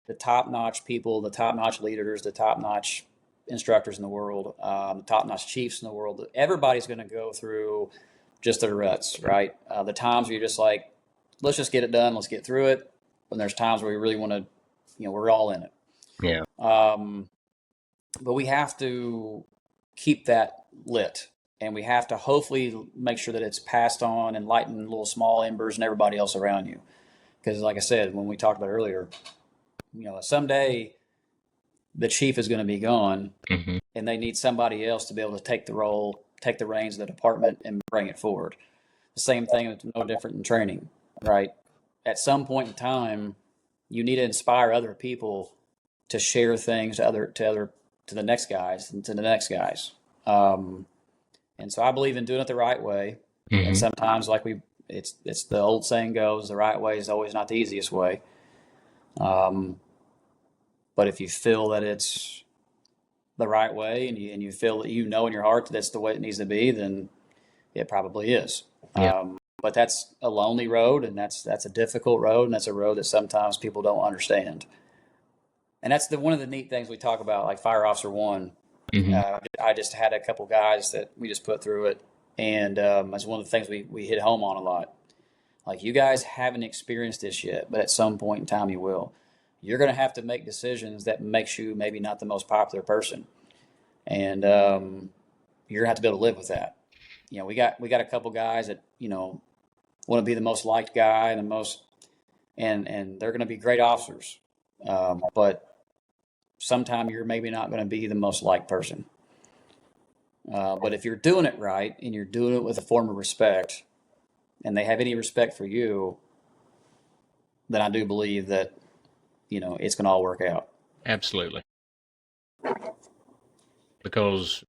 the top-notch people, the top-notch leaders, the top-notch instructors in the world, the top-notch chiefs in the world, everybody's going to go through just their ruts, right? The times where you're just like, let's just get it done. Let's get through it. When there's times where we really want to, we're all in it. Yeah. But we have to keep that lit, and we have to hopefully make sure that it's passed on and lighten little small embers and everybody else around you. Because, like I said, when we talked about earlier, someday the chief is going to be gone, Mm-hmm. and they need somebody else to be able to take the role, take the reins of the department, and bring it forward. The same thing, it's no different in training, right? At some point in time, you need to inspire other people to share things to the next guys and to the next guys. And so I believe in doing it the right way. Mm-hmm. And sometimes, it's the old saying goes, the right way is always not the easiest way. But if you feel that it's the right way, and you feel that in your heart that that's the way it needs to be, then it probably is. Yeah. But that's a lonely road, and that's a difficult road, and that's a road that sometimes people don't understand. And that's one of the neat things we talk about, like Fire Officer 1. Mm-hmm. I just had a couple guys that we just put through it, and that's one of the things we hit home on a lot. Like, you guys haven't experienced this yet, but at some point in time you will. You're going to have to make decisions that makes you maybe not the most popular person, and you're going to have to be able to live with that. We got a couple guys that want to be the most liked guy and and they're going to be great officers, but sometime you're maybe not going to be the most liked person. But if you're doing it right and you're doing it with a form of respect, and they have any respect for you, then I do believe that it's going to all work out. Absolutely. Because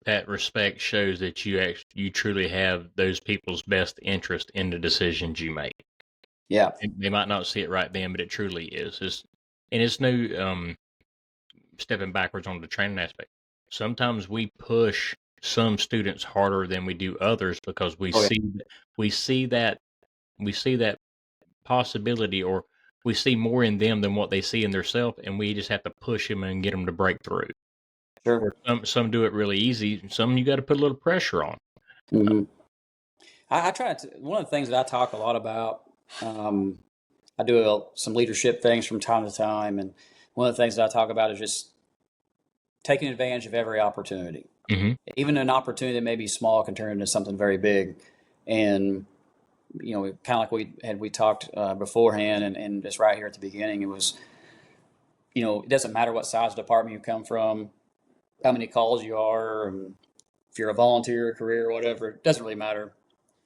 that respect shows that you truly have those people's best interest in the decisions you make. Yeah. They might not see it right then, but it truly is. It's no stepping backwards on the training aspect. Sometimes we push some students harder than we do others because we see that possibility, or we see more in them than what they see in themselves, and we just have to push them and get them to break through. Sure. Or some do it really easy. Some you got to put a little pressure on. Mm-hmm. I try to. One of the things that I talk a lot about, I do some leadership things from time to time, and one of the things that I talk about is just taking advantage of every opportunity. Mm-hmm. Even an opportunity that may be small can turn into something very big. And kind of like we talked beforehand, and just right here at the beginning, it was, it doesn't matter what size department you come from, how many calls you are, and if you're a volunteer, career, whatever, it doesn't really matter.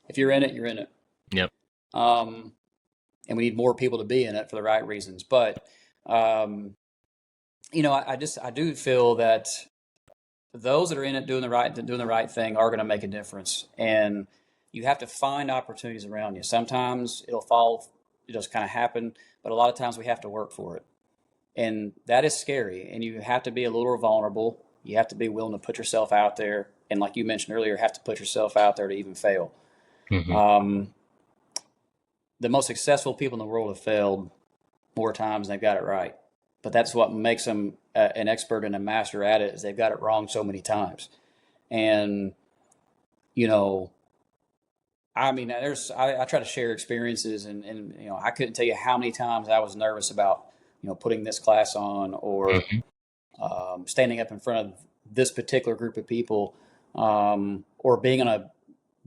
If you're in it, you're in it. Yep. And we need more people to be in it for the right reasons. But, I do feel that those that are in it doing the right thing are going to make a difference. And you have to find opportunities around you. Sometimes it'll just kind of happen, but a lot of times we have to work for it. And that is scary. And you have to be a little vulnerable. You have to be willing to put yourself out there. And like you mentioned earlier, have to put yourself out there to even fail. Mm-hmm. The most successful people in the world have failed more times than they've got it right. But that's what makes them an expert and a master at it, is they've got it wrong so many times. And, I try to share experiences, and I couldn't tell you how many times I was nervous about, putting this class on, or Mm-hmm. standing up in front of this particular group of people, or being on a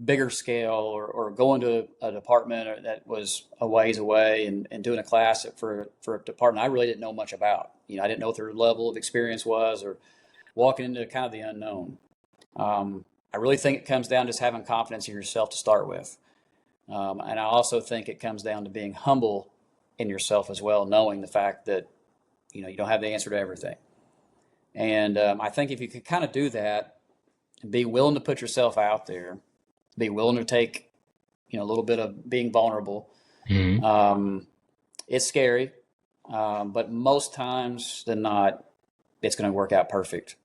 bigger scale, or going to a department that was a ways away, and doing a class for a department I really didn't know much about. I didn't know what their level of experience was, or walking into kind of the unknown. I really think it comes down to just having confidence in yourself to start with. And I also think it comes down to being humble in yourself as well, knowing the fact that, you don't have the answer to everything. And I think if you could kind of do that and be willing to put yourself out there, be willing to take, a little bit of being vulnerable. Mm-hmm. It's scary, but most times than not, it's going to work out perfect.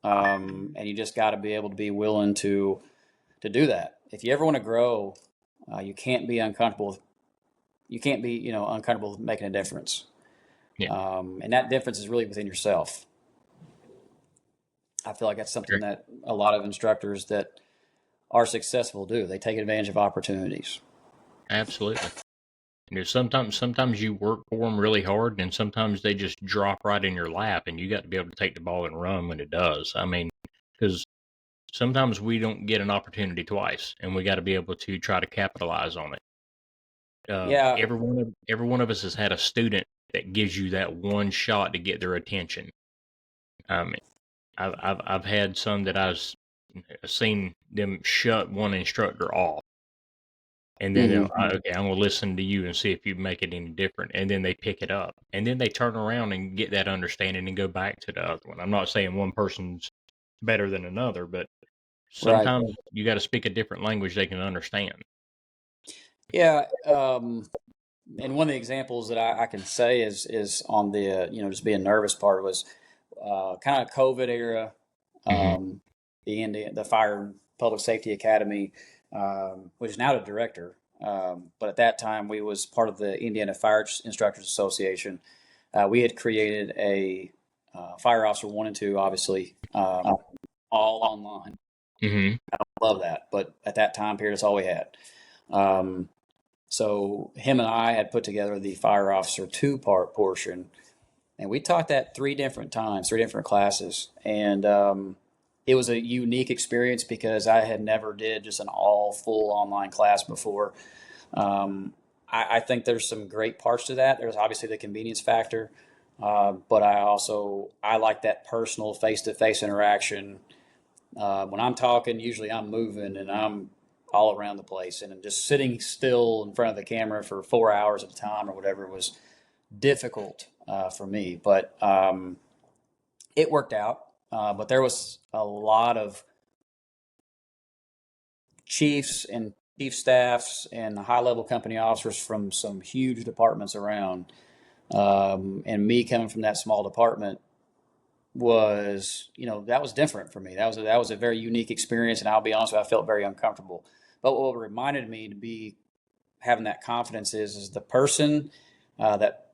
And you just got to be able to be willing to do that. If you ever want to grow, you can't be uncomfortable. You can't be, uncomfortable with making a difference. Yeah. And that difference is really within yourself. I feel like that's something that a lot of instructors that are successful do. They take advantage of opportunities. Absolutely. Sometimes you work for them really hard, and sometimes they just drop right in your lap, and you got to be able to take the ball and run when it does. I mean, because sometimes we don't get an opportunity twice, and we got to be able to try to capitalize on it. Yeah, Every one of us has had a student that gives you that one shot to get their attention. Um, I've had some that I've seen them shut one instructor off, and then they'll, okay, I'm gonna listen to you and see if you make it any different, and then they pick it up, and then they turn around and get that understanding and go back to the other one. I'm not saying one person's better than another, but right. sometimes you got to speak a different language they can understand. Yeah. And one of the examples that I can say is on the just being nervous part was kind of COVID era. Hmm. The Fire and Public Safety Academy, which is now the director, but at that time we was part of the Indiana Fire Instructors Association. We had created a Fire Officer 1 and 2, obviously, all online. Hmm. I love that, but at that time period, it's all we had. Um, so him and I had put together the Fire Officer 2 part portion, and we taught that 3 different times, 3 different classes, and it was a unique experience because I had never did just an all full online class before. Um, I think there's some great parts to that. There's obviously the convenience factor, but I like that personal face to face interaction. When I'm talking, usually I'm moving and I'm all around the place, and just sitting still in front of the camera for 4 hours at a time or whatever was difficult for me. But it worked out. But there was a lot of chiefs and chief staffs and high level company officers from some huge departments around. And me coming from that small department was, that was different for me. That was a very unique experience, and I'll be honest with you, I felt very uncomfortable. But what reminded me to be having that confidence is the person that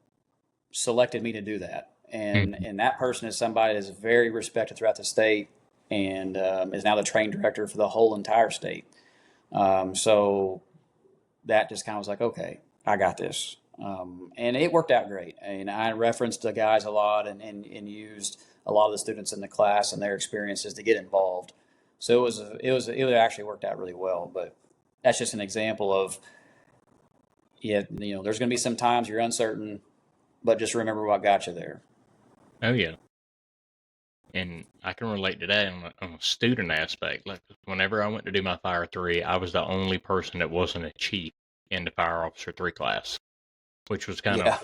selected me to do that, and that person is somebody that is very respected throughout the state, and is now the training director for the whole entire state. So that just kind of was like, okay, I got this. And it worked out great. And I referenced the guys a lot, and used a lot of the students in the class and their experiences to get involved. So it actually worked out really well. But that's just an example of, yeah, there's going to be some times you're uncertain, but just remember what got you there. Oh yeah, and I can relate to that on a student aspect. Like whenever I went to do my Fire 3, I was the only person that wasn't a chief in the Fire Officer 3 class, which was kind of, Yeah.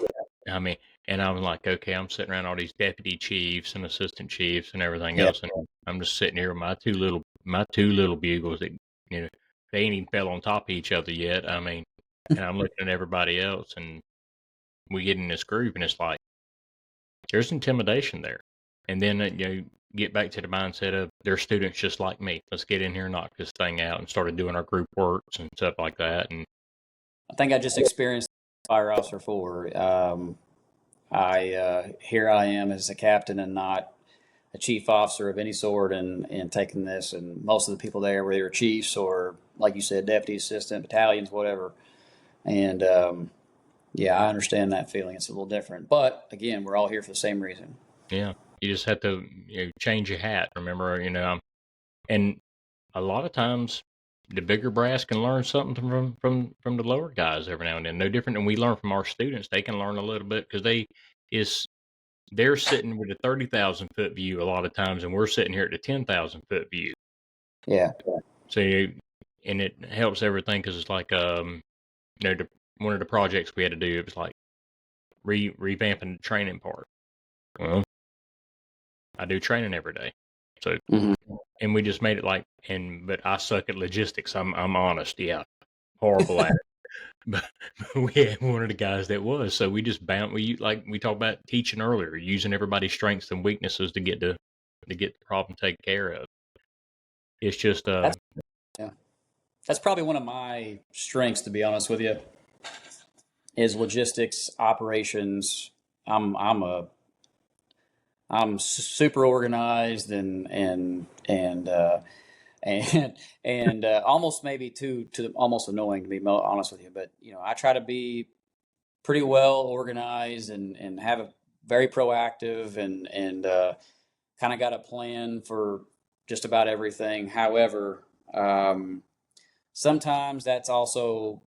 I mean, and I was like, okay, I'm sitting around all these deputy chiefs and assistant chiefs and everything Yeah. else, and I'm just sitting here with my two little bugles that, they ain't even fell on top of each other yet. I mean, and I'm looking at everybody else, and we get in this group, and it's like there's intimidation there, and then get back to the mindset of they're students just like me. Let's get in here and knock this thing out, and started doing our group works and stuff like that, and I think I just experienced Fire Officer 4. Here I am as a captain and not a chief officer of any sort, and taking this, and most of the people there were either chiefs or, like you said, deputy assistant battalions, whatever. And yeah, I understand that feeling. It's a little different, but again, we're all here for the same reason. yeah, you just have to change your hat. Remember, and a lot of times the bigger brass can learn something from the lower guys every now and then. No different than we learn from our students. They can learn a little bit because is they're sitting with a 30,000 foot view a lot of times, and we're sitting here at the 10,000 foot view. Yeah. So and it helps everything because it's like one of the projects we had to do. It was like revamping the training part. Well, I do training every day, so Hmm. and we just made it like but I suck at logistics. I'm honest, yeah, horrible at it. But we had one of the guys that was, so we just bound. We talked about teaching earlier, using everybody's strengths and weaknesses to get the problem taken care of. It's just That's yeah. That's probably one of my strengths, to be honest with you, is logistics, operations. I'm super organized, and almost maybe too to almost annoying, to be honest with you. But I try to be pretty well organized and have a very proactive and kind of got a plan for just about everything. However, sometimes that's also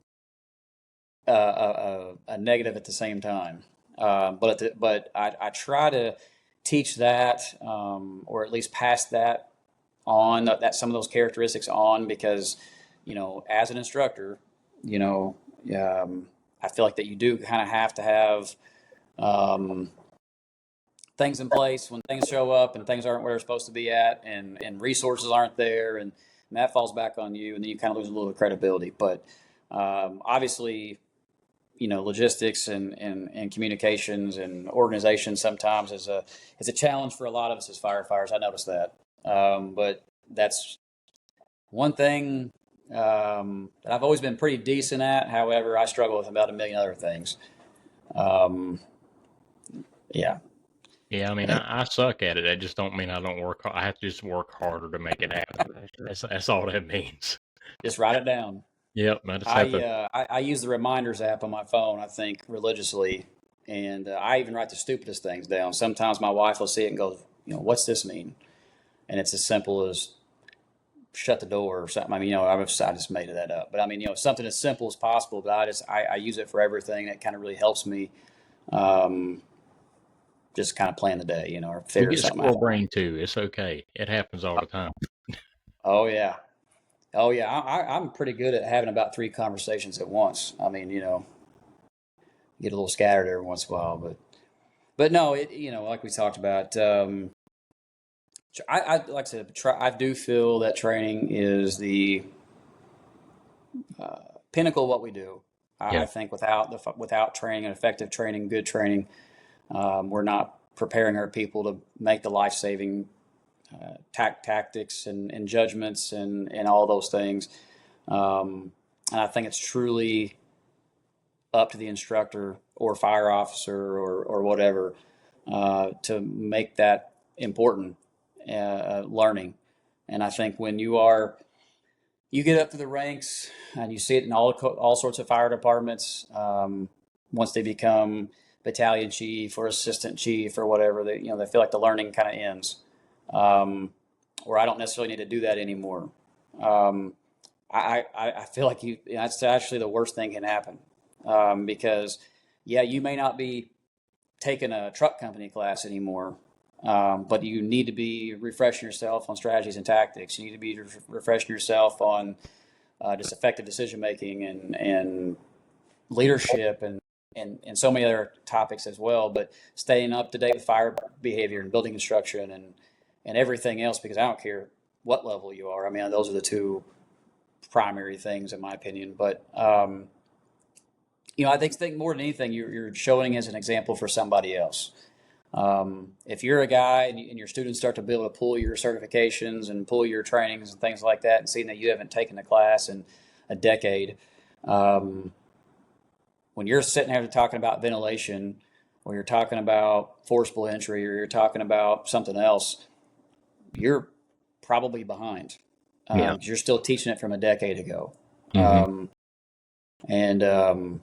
a negative at the same time. But I try to teach that, or at least pass that on, that some of those characteristics on, because as an instructor, you know I feel like that you do kind of have to have um, things in place when things show up and things aren't where they're supposed to be at, and resources aren't there, and that falls back on you, and then you kind of lose a little bit of credibility. But obviously, logistics and communications and organization sometimes is a challenge for a lot of us as firefighters. I noticed that, but that's one thing that I've always been pretty decent at. However, I struggle with about a million other things. Um, yeah, Yeah, I mean, I suck at it. I just don't mean I don't work hard. I have to just work harder to make it happen. That's all that means. just write it down. Yep, I just have to. I use the reminders app on my phone, I think, religiously, and I even write the stupidest things down. Sometimes my wife will see it and go, what's this mean? And it's as simple as shut the door or something. I mean, I just made that up, but I mean, something as simple as possible. But I use it for everything. That kind of really helps me, um, just kind of plan the day, or You figure get something squirrel out. brain too. It's okay. It happens all the time. Oh yeah, oh yeah. I'm pretty good at having about three conversations at once. I mean, get a little scattered every once in a while, but no, like we talked about. I like I said, I do feel that training is the pinnacle of what we do. I Yeah, think without training and effective training, good training, we're not preparing our people to make the life saving tactics and judgments and all those things. And I think it's truly up to the instructor or fire officer or whatever to make that important learning. And I think when you get up to the ranks, and you see it in all sorts of fire departments. Once they become battalion chief or assistant chief or whatever, they feel like the learning kind of ends, or I don't necessarily need to do that anymore. Um, I feel like that's actually the worst thing can happen, because yeah, you may not be taking a truck company class anymore. But you need to be refreshing yourself on strategies and tactics. You need to be refreshing yourself on just effective decision making and leadership and so many other topics as well. But staying up to date with fire behavior and building construction and everything else, because I don't care what level you are. I mean, those are the two primary things in my opinion. But I think more than anything, you're showing as an example for somebody else. If you're a guy and your students start to be able to pull your certifications and pull your trainings and things like that, and seeing that you haven't taken a class in a decade, um, when you're sitting there talking about ventilation, or you're talking about forcible entry, or you're talking about something else, you're probably behind, yeah. because you're still teaching it from a decade ago. Hmm. Um, and and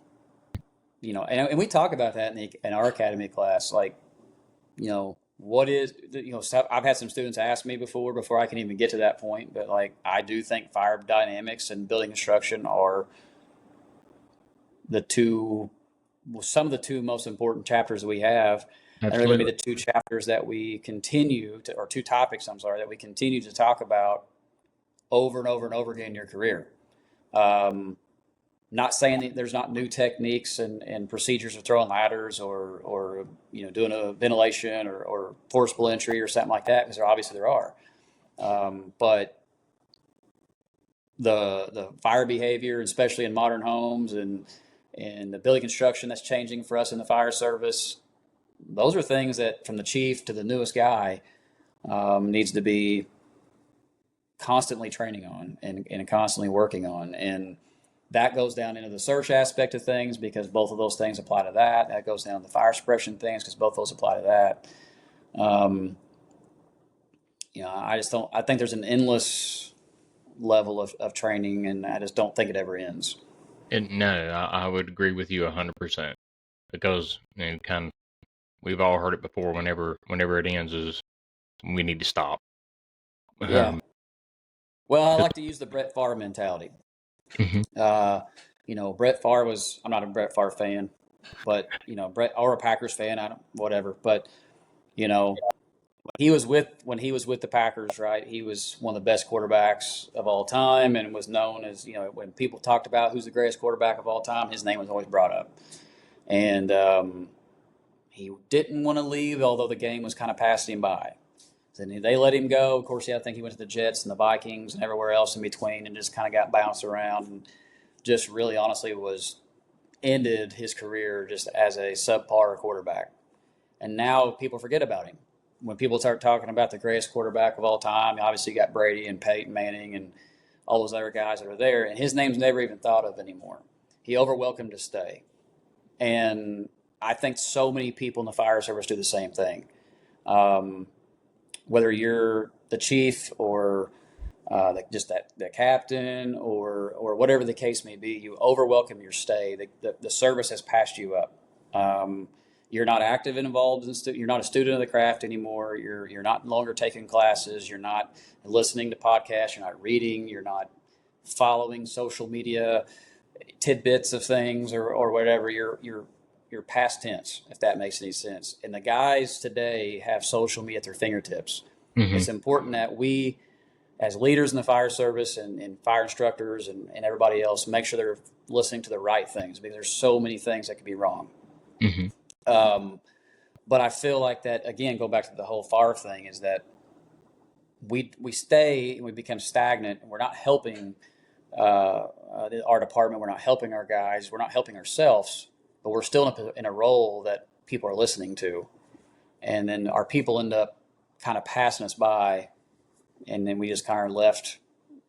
we talk about that in our academy class, like what is I've had some students ask me before I can even get to that point, but like I do think fire dynamics and building construction are some of the two most important chapters we have, and they're going to be Absolutely. the two chapters that we continue to, or two topics, I'm sorry, that we continue to talk about over and over and over again in your career. um, Not saying that there's not new techniques and procedures of throwing ladders or doing a ventilation or forcible entry or something like that, because there are. But the fire behavior, especially in modern homes and the building construction that's changing for us in the fire service, those are things that from the chief to the newest guy needs to be constantly training on and constantly working on. And that goes down into the search aspect of things, because both of those things apply to that. That goes down to the fire suppression things, because both those apply to that. Um, I just don't. I think there's an endless level of training, and I just don't think it ever ends. And no, I would agree with you 100%. because kind of we've all heard it before. Whenever it ends, is we need to stop. Yeah. Well, I like to use the Brett Favre mentality. Mhm. Brett Favre I'm not a Brett Favre fan, but, Brett, or a Packers fan, whatever. But, you know, when he was with the Packers, right? He was one of the best quarterbacks of all time, and was known as, when people talked about who's the greatest quarterback of all time, his name was always brought up. And he didn't want to leave, although the game was kind of passing him by. Then they let him go. Of course, I think he went to the Jets and the Vikings and everywhere else in between, and just kind of got bounced around, and just really honestly ended his career just as a subpar quarterback. And now people forget about him. When people start talking about the greatest quarterback of all time, obviously you got Brady and Peyton Manning and all those other guys that are there, and his name's never even thought of anymore. He overwelcomed to stay. And I think so many people in the fire service do the same thing. Whether you're the chief or the captain or whatever the case may be, you overwelcome your stay. The service has passed you up. You're not active and involved you're not a student of the craft anymore. You're not longer taking classes. You're not listening to podcasts. You're not reading. You're not following social media tidbits of things or whatever. You're past tense, if that makes any sense. And the guys today have social media at their fingertips. Mm-hmm. It's important that we, as leaders in the fire service and fire instructors and everybody else, make sure they're listening to the right things, because there's so many things that could be wrong. Mm-hmm. But I feel like that, again, go back to the whole fire thing, is that we stay and we become stagnant, and we're not helping our department. We're not helping our guys. We're not helping ourselves, but we're still in a role that people are listening to. And then our people end up kind of passing us by, and then we just kind of left,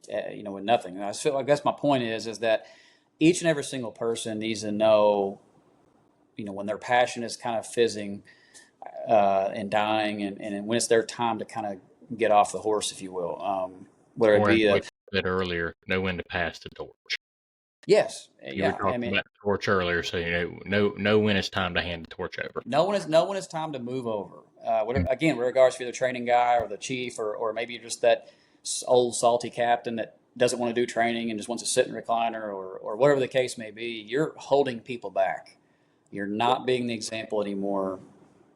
with nothing. And I guess my point is that each and every single person needs to know, when their passion is kind of fizzing and dying, and when it's their time to kind of get off the horse, if you will. Whether it be like I said earlier, know when to pass the torch. Yes, You were talking about the torch earlier, so know when it's time to hand the torch over. No one is time to move over. Again, regardless if you're the training guy or the chief, or maybe you're just that old salty captain that doesn't want to do training and just wants to sit in a recliner, or whatever the case may be, you're holding people back. You're not being the example anymore,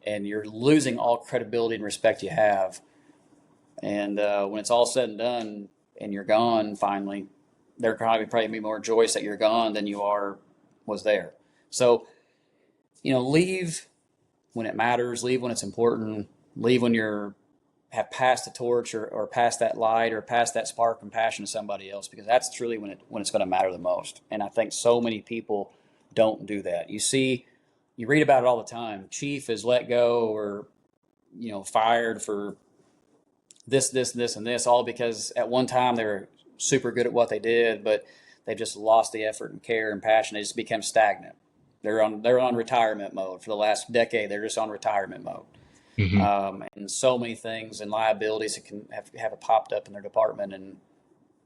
and you're losing all credibility and respect you have. And when it's all said and done and you're gone finally, there probably be more joyous that you're gone than you was there. So, leave when it matters, leave when it's important, leave when have passed the torch or passed that light or passed that spark of compassion to somebody else, because that's truly when it's going to matter the most. And I think so many people don't do that. You read about it all the time. Chief is let go or, fired for this, and this, all because at one time they were super good at what they did, but they've just lost the effort and care and passion. They just become stagnant. They're on retirement mode for the last decade. They're just on retirement mode. Mm-hmm. And so many things and liabilities that can have popped up in their department, and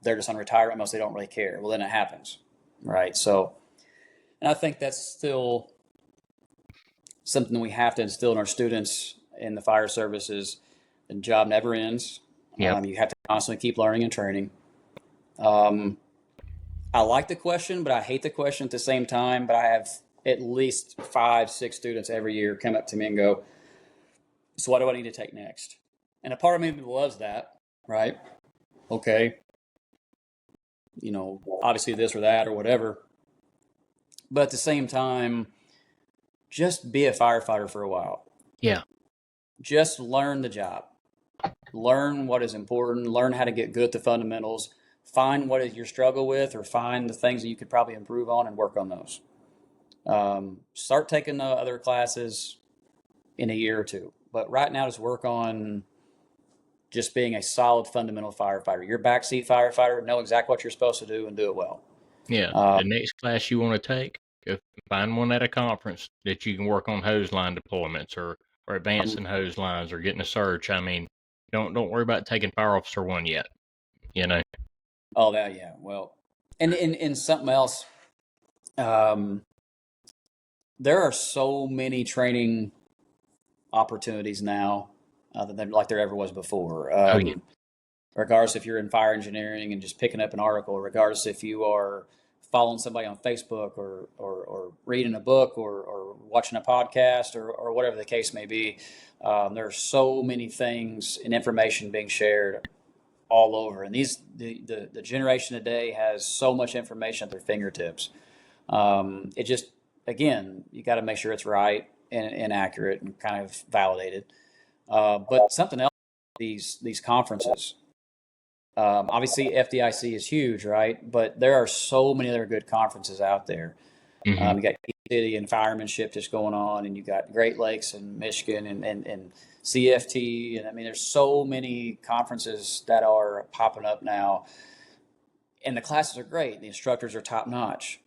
they're just on retirement mode, so they don't really care. Well, then it happens, right? So, and I think that's still something that we have to instill in our students in the fire services. The job never ends. Yep. You have to constantly keep learning and training. I like the question, but I hate the question at the same time. But I have at least 5-6 students every year come up to me and go, so what do I need to take next? And a part of me loves that, right? Okay. Obviously this or that or whatever. But at the same time, just be a firefighter for a while. Yeah. Just learn the job. Learn what is important. Learn how to get good at the fundamentals. Find what is your struggle with, or find the things that you could probably improve on and work on those. Start taking the other classes in a year or two. But right now, just work on just being a solid fundamental firefighter. Your backseat firefighter, know exactly what you're supposed to do and do it well. Yeah. The next class you want to take, go find one at a conference that you can work on hose line deployments or advancing hose lines or getting a search. I mean, don't worry about taking fire officer 1 yet. Oh, that, yeah. Well, and something else, there are so many training opportunities now than like there ever was before. Oh yeah. Regardless if you're in fire engineering and just picking up an article, regardless if you are following somebody on Facebook or reading a book or watching a podcast or whatever the case may be, there are so many things and information being shared all over. And the generation today has so much information at their fingertips. It just, again, you got to make sure it's right and accurate and kind of validated. But something else, these conferences. Obviously, FDIC is huge, right? But there are so many other good conferences out there. Mm-hmm. You got Key City and firemanship just going on, and you got Great Lakes and Michigan and CFT. And I mean, there's so many conferences that are popping up now. And the classes are great. The instructors are top notch.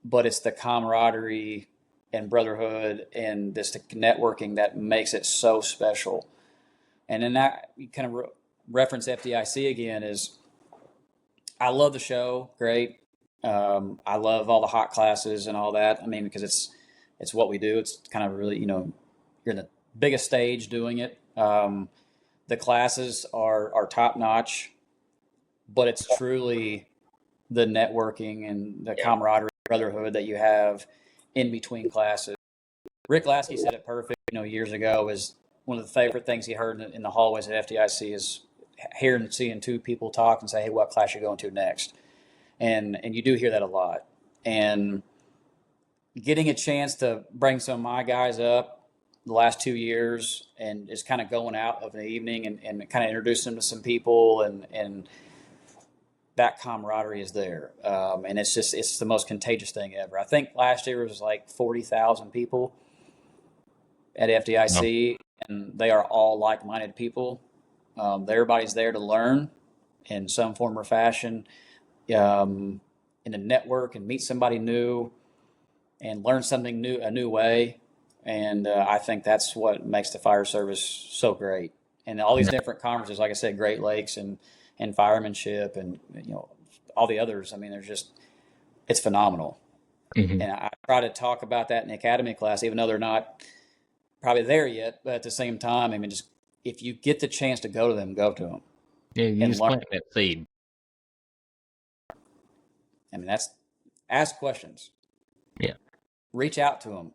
But it's the camaraderie and brotherhood and this networking that makes it so special. And then that you kind of reference FDIC again is I love the show. Great. I love all the hot classes and all that. I mean, because it's what we do. It's kind of really, you're in the biggest stage doing it. The classes are top notch, but it's truly the networking and the camaraderie, brotherhood that you have in between classes. Rick Lasky said it perfect, years ago. Is one of the favorite things he heard in the hallways at FDIC is hearing and seeing two people talk and say, "Hey, what class you going to next?" And you do hear that a lot. And getting a chance to bring some of my guys up the last 2 years and just kind of going out of the evening and kind of introducing them to some people and that camaraderie is there. And it's the most contagious thing ever. I think last year was like 40,000 people at FDIC, and they are all like-minded people. Everybody's there to learn in some form or fashion, in a network and meet somebody new and learn something new, a new way. And I think that's what makes the fire service so great. And all these different conferences, like I said, Great Lakes and firemanship and all the others. I mean, it's phenomenal. Mm-hmm. And I try to talk about that in the academy class, even though they're not probably there yet. But at the same time, I mean, just if you get the chance to go to them, go to them. Yeah, you And just learn. plant that seed. I mean, ask questions. Yeah. Reach out to them.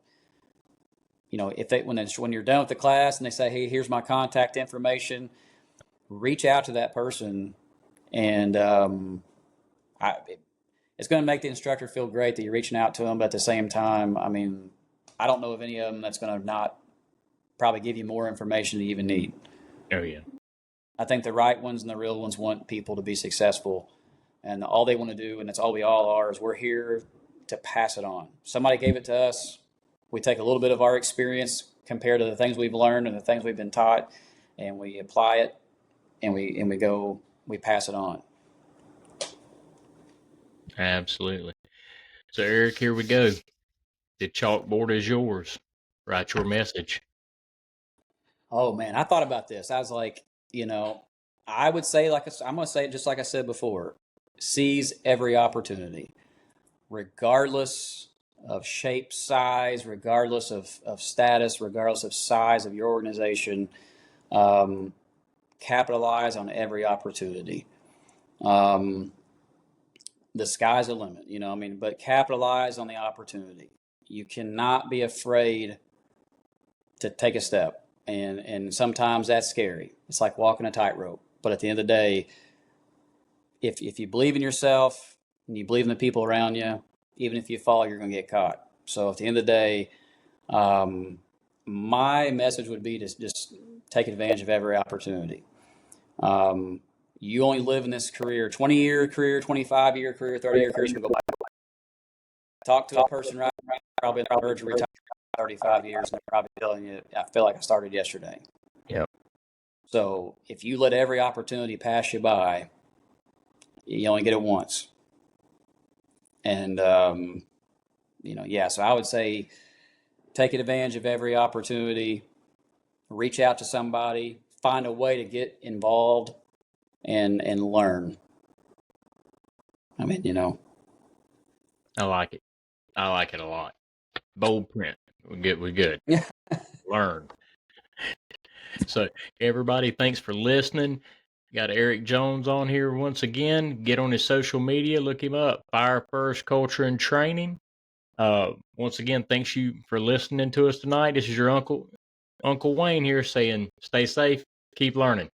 If when you're done with the class and they say, "Hey, here's my contact information," reach out to that person, and it's going to make the instructor feel great that you're reaching out to them. But at the same time, I mean, I don't know of any of them that's going to not probably give you more information than you even need. Oh yeah. I think the right ones and the real ones want people to be successful, and all they want to do, and that's all we all are, is we're here to pass it on. Somebody gave it to us. We take a little bit of our experience compared to the things we've learned and the things we've been taught, and we apply it, and we pass it on. Absolutely. So Eric, here we go. The chalkboard is yours. Write your message. Oh man, I thought about this. I was like, I would say I'm going to say it just like I said before. Seize every opportunity, regardless of shape, size, regardless of status, regardless of size of your organization. Capitalize on every opportunity. The sky's the limit, but capitalize on the opportunity. You cannot be afraid to take a step. And sometimes that's scary. It's like walking a tightrope. But at the end of the day, if you believe in yourself and you believe in the people around you, even if you fall, you're going to get caught. So at the end of the day, my message would be to just take advantage of every opportunity. You only live in this career, 20-year career, 25-year career, 30-year career. Go by. Talk to a person right now, probably on the verge of retirement 35 years, and they're probably telling you, I feel like I started yesterday. Yep. So if you let every opportunity pass you by, you only get it once. And, so I would say take advantage of every opportunity, reach out to somebody, find a way to get involved and learn. I mean, I like it. I like it a lot. Bold print. We're good. Yeah. Learn. So everybody, thanks for listening. Got Eric Jones on here once again. Get on his social media, look him up. Fire First Culture and Training. Once again, thanks you for listening to us tonight. This is your Uncle Wayne here saying, stay safe, keep learning.